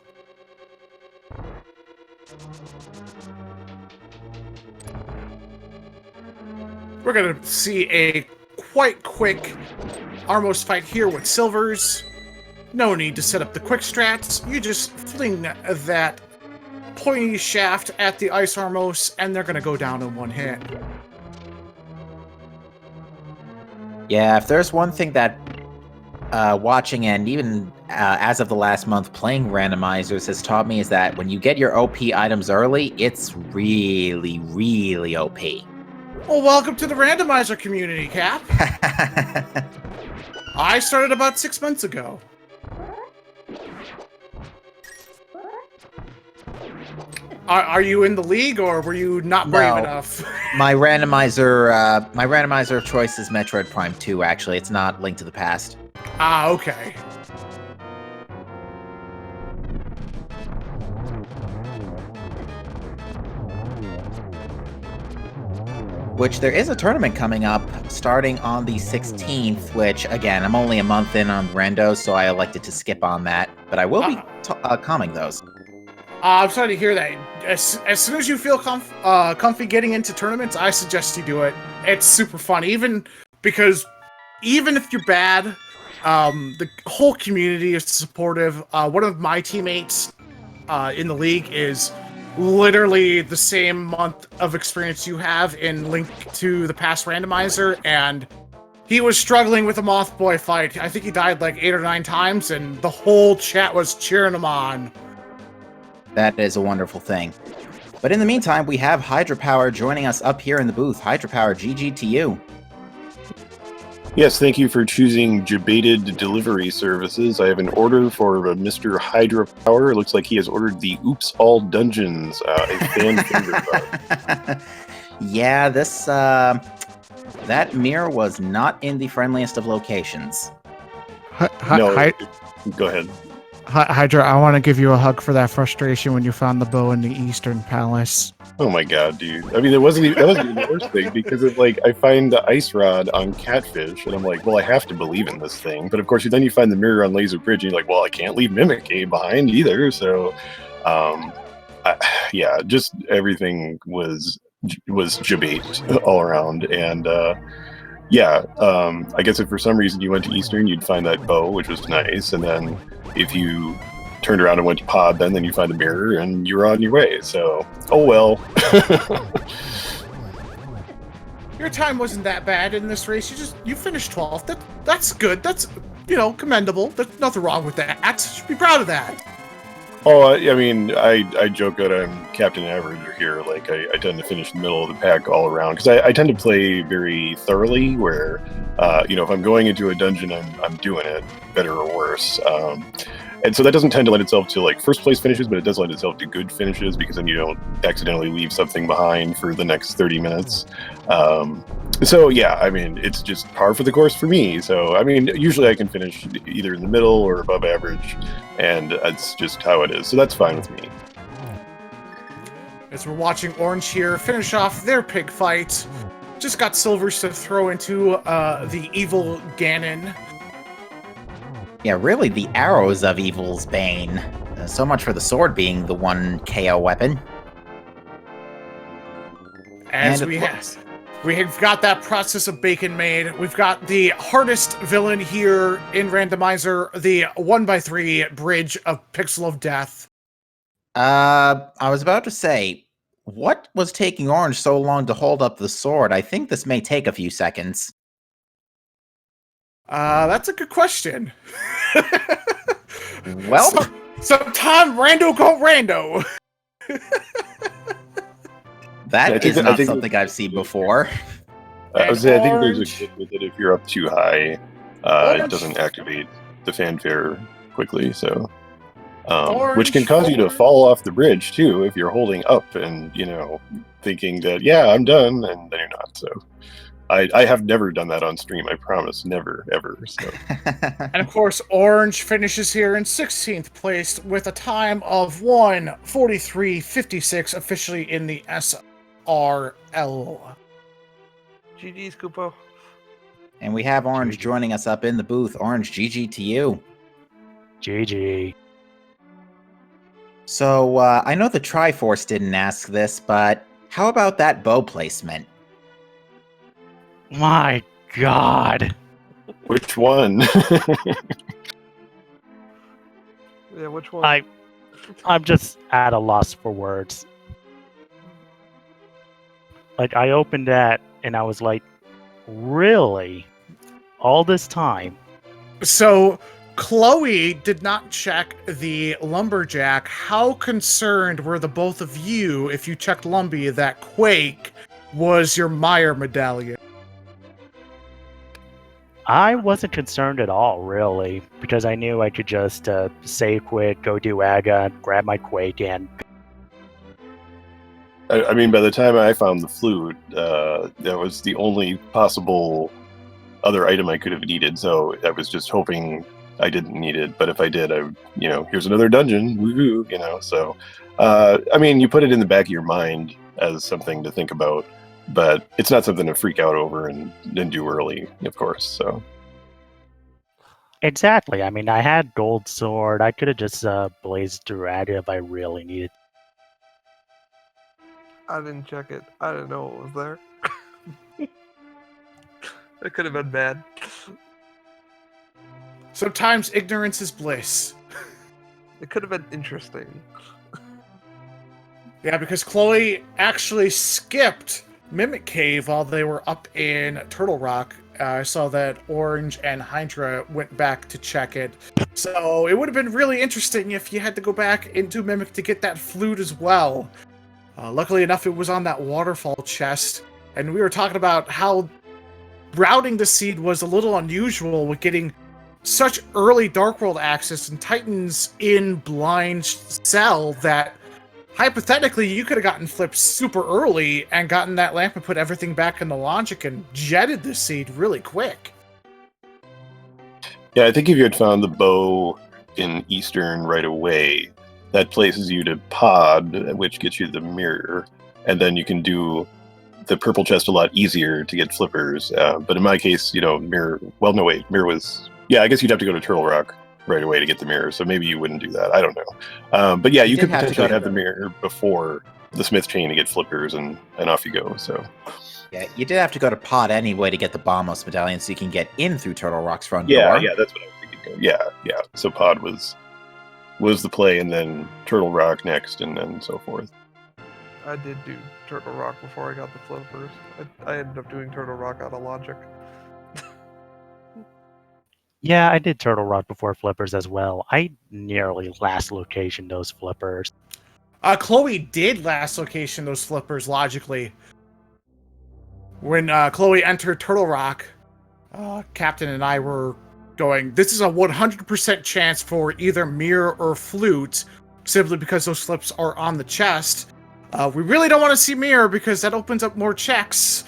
We're going to see a quite quick Armos fight here with Silvers. No need to set up the quick strats. You just fling that pointy shaft at the Ice Armos, and they're going to go down in one hit. Yeah, if there's one thing that watching and even as of the last month playing randomizers has taught me is that when you get your OP items early, it's really, really OP. Well, welcome to the randomizer community, Cap. I started about 6 months ago. Are you in the league, or were you not brave enough? My randomizer of choice is Metroid Prime 2, actually. It's not Link to the Past. Ah, okay. Which there is a tournament coming up starting on the 16th, which, again, I'm only a month in on Randos, so I elected to skip on that. But I will be coming those. I'm sorry to hear that. As soon as you feel comfy getting into tournaments, I suggest you do it. It's super fun, because even if you're bad, the whole community is supportive. One of my teammates in the league is literally the same month of experience you have in Link to the Past Randomizer, and he was struggling with the Moth Boy fight. I think he died like 8 or 9 times, and the whole chat was cheering him on. That is a wonderful thing. But in the meantime, we have Hydropower joining us up here in the booth. Hydropower, GG to you. Yes, thank you for choosing Debated Delivery Services. I have an order for Mr. Hydropower. It looks like he has ordered the Oops All Dungeons, a fan favorite. Yeah, this that mirror was not in the friendliest of locations. No, go ahead. Hydra, I want to give you a hug for that frustration when you found the bow in the Eastern Palace. Oh my god, dude. I mean, that wasn't even the worst thing, because it's like, I find the ice rod on Catfish, and I'm like, well, I have to believe in this thing. But of course, then you find the mirror on Laser Bridge, and you're like, well, I can't leave Mimikay behind either. So, yeah, just everything was debate all around. And, yeah, I guess if for some reason you went to Eastern, you'd find that bow, which was nice, and then if you turned around and went to Pod, then you find the mirror, and you're on your way. So, oh well. Your time wasn't that bad in this race. You finished 12th. That's good. That's, commendable. There's nothing wrong with that. You should be proud of that. Oh, I mean, I joke that I'm Captain Average here. Like, I tend to finish in the middle of the pack all around because I tend to play very thoroughly. Where, if I'm going into a dungeon, I'm doing it better or worse. And so that doesn't tend to lend itself to like first place finishes, but it does lend itself to good finishes because then you don't accidentally leave something behind for the next 30 minutes. So yeah, I mean, it's just par for the course for me. So I mean, usually I can finish either in the middle or above average, and that's just how it is. So that's fine with me. As we're watching Orange here finish off their pig fight, just got silvers to throw into the evil Ganon. Yeah, really the arrows of Evil's Bane. So much for the sword being the one KO weapon. As And we have got that process of bacon made. We've got the hardest villain here in Randomizer, the 1x3 bridge of Pixel of Death. I was about to say, what was taking Orange so long to hold up the sword? I think this may take a few seconds. That's a good question. Well, Sometime Rando go Rando. that is not something I've seen before. I would say I think there's a Orange. glitch with it. If you're up too high, it doesn't activate the fanfare quickly. So, which can cause you to fall off the bridge too if you're holding up and thinking that I'm done, and then you're not. So, I have never done that on stream. I promise, never ever. So. And of course, Orange finishes here in 16th place with a time of 1:43.56, officially in the SRL. GG's, Koopo. And we have Orange joining us up in the booth. Orange, GG to you. GG. So, I know the Triforce didn't ask this, but how about that bow placement? My God. Which one? Yeah, which one? I'm just at a loss for words. Like, I opened that and I was like, really? All this time? So, Chloe did not check the Lumberjack. How concerned were the both of you if you checked Lumbee that Quake was your Meyer medallion? I wasn't concerned at all, really, because I knew I could just save quit, go do Aga, grab my Quake, and... I mean, by the time I found the flute, that was the only possible other item I could have needed. So I was just hoping I didn't need it. But if I did, here's another dungeon, woohoo, So, I mean, you put it in the back of your mind as something to think about, but it's not something to freak out over and do early, of course. So. Exactly. I mean, I had Gold Sword. I could have just blazed through Aga if I really needed. I didn't check it. I didn't know it was there. It could have been bad. Sometimes ignorance is bliss. It could have been interesting. Yeah, because Chloe actually skipped Mimic Cave while they were up in Turtle Rock. I saw that Orange and Hydra went back to check it. So it would have been really interesting if you had to go back into Mimic to get that flute as well. Luckily enough, it was on that waterfall chest. And we were talking about how routing the seed was a little unusual with getting such early Dark World access and Titans in blind cell that hypothetically you could have gotten flipped super early and gotten that lamp and put everything back in the logic and jetted the seed really quick. Yeah, I think if you had found the bow in Eastern right away, that places you to Pod, which gets you the mirror, and then you can do the purple chest a lot easier to get flippers. But in my case, mirror. Well, no, wait, mirror was. Yeah, I guess you'd have to go to Turtle Rock right away to get the mirror. So maybe you wouldn't do that. I don't know. But yeah, you could potentially have the mirror before the Smith chain to get flippers, and off you go. So. Yeah, you did have to go to Pod anyway to get the Bombos medallion, so you can get in through Turtle Rock's front door. Yeah, that's what I was thinking. Yeah. So Pod was the play, and then Turtle Rock next, and then so forth. I did do Turtle Rock before I got the flippers. I ended up doing Turtle Rock out of logic. Yeah, I did Turtle Rock before Flippers as well. I nearly last location those Flippers. Chloe did last location those flippers logically. When Chloe entered Turtle Rock, Captain and I were going, this is a 100% chance for either mirror or flute, simply because those flips are on the chest. We really don't want to see mirror because that opens up more checks.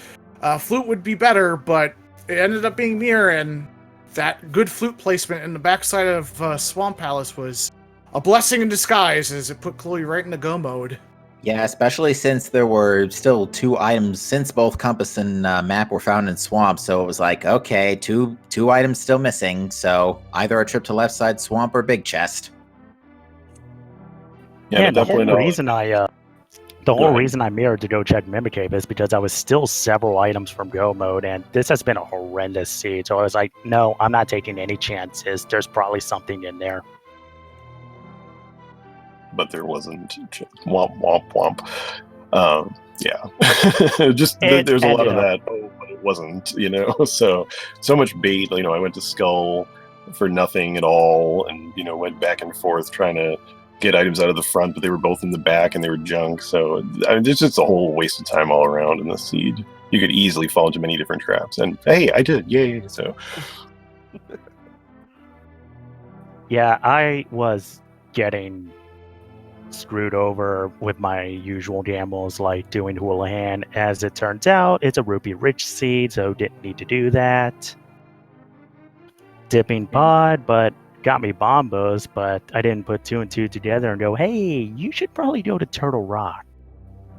Flute would be better, but it ended up being mirror, and that good flute placement in the backside of Swamp Palace was a blessing in disguise, as it put Chloe right into go mode. Yeah, especially since there were still 2 items since both compass and map were found in swamp. So it was like, okay, two items still missing. So either a trip to left side swamp or big chest. Yeah, And the whole definitely not. reason I mirrored to go check Mimic Cave is because I was still several items from go mode, and this has been a horrendous seed. So I was like, no, I'm not taking any chances. There's probably something in there. But there wasn't. Womp womp womp. Yeah, just there's a lot of that. Oh, but it wasn't. So much bait. I went to Skull for nothing at all, and went back and forth trying to get items out of the front, but they were both in the back and they were junk. So there's just a whole waste of time all around in the seed. You could easily fall into many different traps, and hey, I did, yay! So yeah, I was getting screwed over with my usual gambles, like doing Houlihan. As it turns out, it's a rupee rich seed, so didn't need to do that. Dipping pod, but got me bombos, but I didn't put 2 and 2 together and go, hey, you should probably go to Turtle Rock.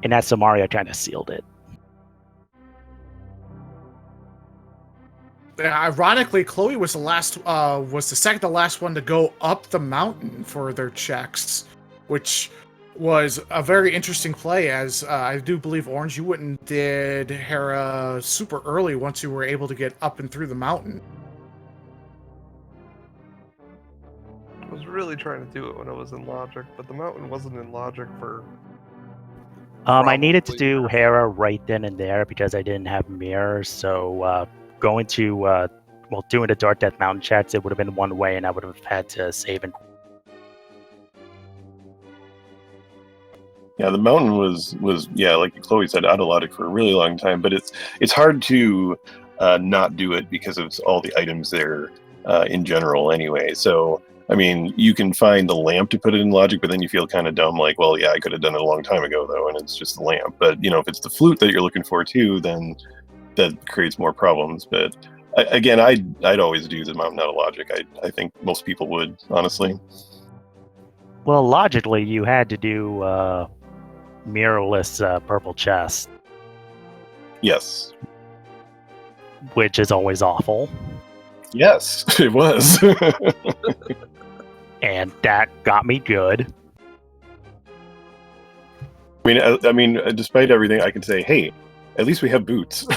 And that Samaria kind of sealed it. Ironically, Chloe was the second to last one to go up the mountain for their checks, which was a very interesting play, as I do believe, Orange, you went and did Hera super early once you were able to get up and through the mountain. I was really trying to do it when I was in Logic, but the mountain wasn't in Logic for... I needed to Probably. do Hera right then and there because I didn't have mirrors, so doing the Dark Death Mountain checks, it would have been one way, and I would have had to save and... yeah, the mountain was like Chloe said, out of logic for a really long time. But it's hard to not do it because of all the items there in general anyway. So I mean, you can find the lamp to put it in logic, but then you feel kind of dumb, like, well, yeah, I could have done it a long time ago though, and it's just the lamp. But if it's the flute that you're looking for too, then that creates more problems. But again, I'd always do the mountain out of logic. I think most people would, honestly. Well, logically, you had to do mirrorless purple chest, Yes. which is always awful. Yes, it was. And that got me good. I mean, despite everything, I can say, hey, at least we have boots.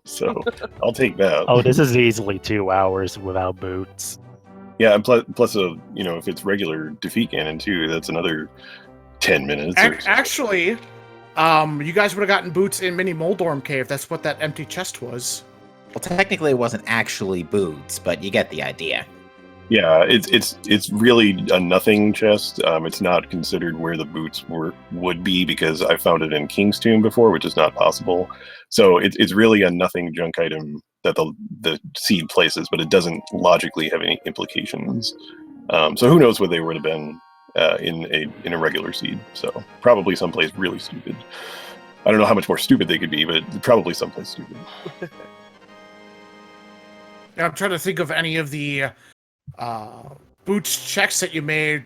So I'll take that. Oh, this is easily 2 hours without boots. Yeah, and plus, if it's regular defeat cannon too, that's another 10 minutes. Actually, you guys would have gotten boots in Mini Moldorm Cave. That's what that empty chest was. Well, technically it wasn't actually boots, but you get the idea. Yeah, it's really a nothing chest. It's not considered where the boots would be because I found it in King's Tomb before, which is not possible. So it's really a nothing junk item that the seed places, but it doesn't logically have any implications. So who knows what they would have been in a regular seed. So probably someplace really stupid. I don't know how much more stupid they could be, but probably someplace stupid. I'm trying to think of any of the boots checks that you made.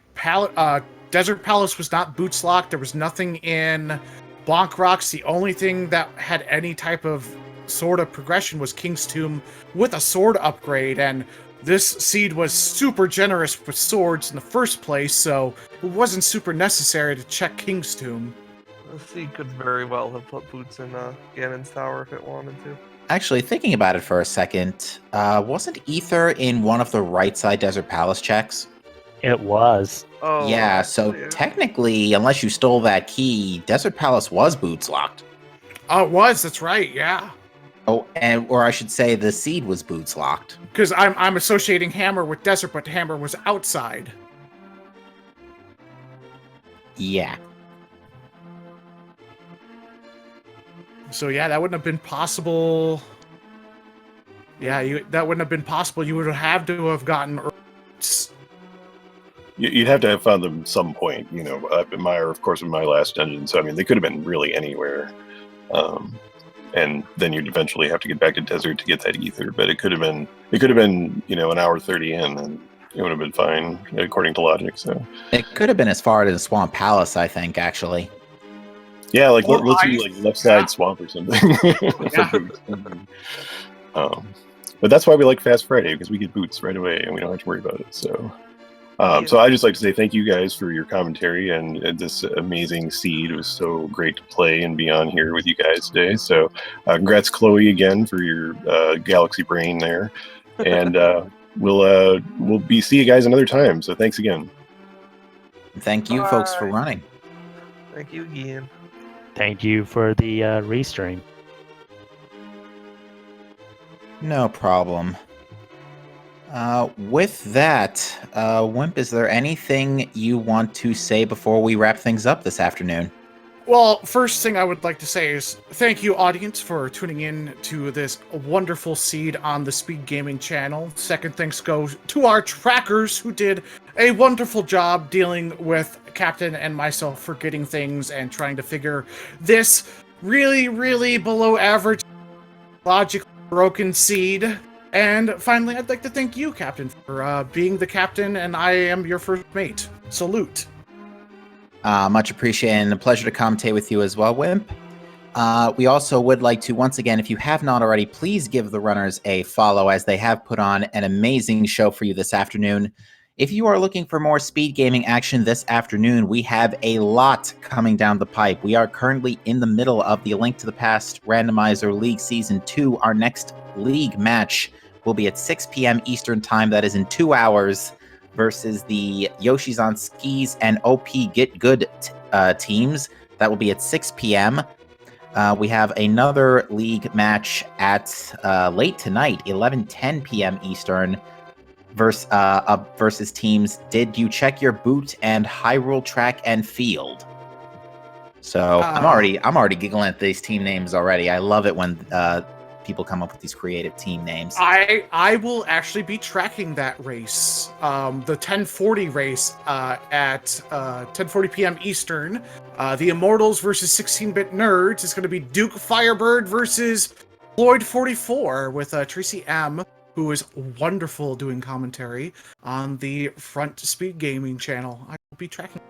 Desert Palace was not boots locked. There was nothing in Bonk Rocks. The only thing that had any type of sort of progression was King's Tomb with a sword upgrade, and this seed was super generous with swords in the first place, so it wasn't super necessary to check King's Tomb. The seed could very well have put boots in Ganon's tower if it wanted to. Actually, thinking about it for a second, wasn't Ether in one of the right side Desert Palace checks? It was. Oh, Yeah, so yeah. technically, unless you stole that key, Desert Palace was boots locked. Oh, it was. That's right. Yeah. Oh, or I should say the seed was boots locked. Because I'm associating Hammer with desert, but Hammer was outside. Yeah. So yeah, that wouldn't have been possible. Yeah, that wouldn't have been possible. You would have to have gotten. You'd have to have found them some point, up in of course, in my last dungeon. So I mean, they could have been really anywhere, and then you'd eventually have to get back to desert to get that ether. But it could have been, an hour 30 in, and it would have been fine according to logic. So it could have been as far as Swamp Palace, I think, actually. Yeah, let's do left side swamp or something. Yeah. But that's why we like Fast Friday, because we get boots right away and we don't have to worry about it. So. So I just like to say thank you guys for your commentary and this amazing seed. It was so great to play and be on here with you guys today. So congrats, Chloe, again for your galaxy brain there, and we'll see you guys another time. So thanks again. Thank you, folks, for running. Thank you again. Thank you for the restream. No problem. With that, Wimp, is there anything you want to say before we wrap things up this afternoon? Well, first thing I would like to say is thank you, audience, for tuning in to this wonderful seed on the Speed Gaming channel. Second thanks go to our trackers who did a wonderful job dealing with Captain and myself forgetting things and trying to figure this really, really below average, logically broken seed. And finally, I'd like to thank you, Captain, for being the captain, and I am your first mate. Salute. Much appreciated, and a pleasure to commentate with you as well, Wimp. We also would like to, once again, if you have not already, please give the runners a follow, as they have put on an amazing show for you this afternoon. If you are looking for more speed gaming action this afternoon, we have a lot coming down the pipe. We are currently in the middle of the Link to the Past Randomizer League Season 2. Our next league match will be at 6 p.m. Eastern Time. That is in 2 hours, versus the Yoshi's on Skis and OP Get Good teams. That will be at 6 p.m. We have another league match at late tonight, 11:10 p.m. Eastern, versus teams Did You Check Your Boot and Hyrule Track and Field. So I'm already giggling at these team names already. I love it when people come up with these creative team names. I will actually be tracking that race, the 1040 race at 10:40 p.m. Eastern. The Immortals versus 16-Bit Nerds is going to be Duke Firebird versus Floyd 44 with Tracy M, who is wonderful doing commentary on the Front Speed Gaming channel. I will be tracking.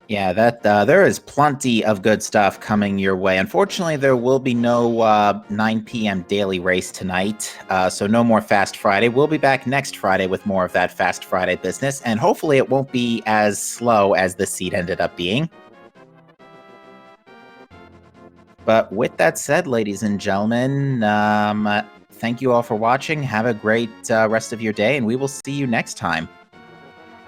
Yeah, that there is plenty of good stuff coming your way. Unfortunately, there will be no 9 p.m. daily race tonight, so no more Fast Friday. We'll be back next Friday with more of that Fast Friday business, and hopefully it won't be as slow as the seed ended up being. But with that said, ladies and gentlemen, thank you all for watching. Have a great rest of your day, and we will see you next time.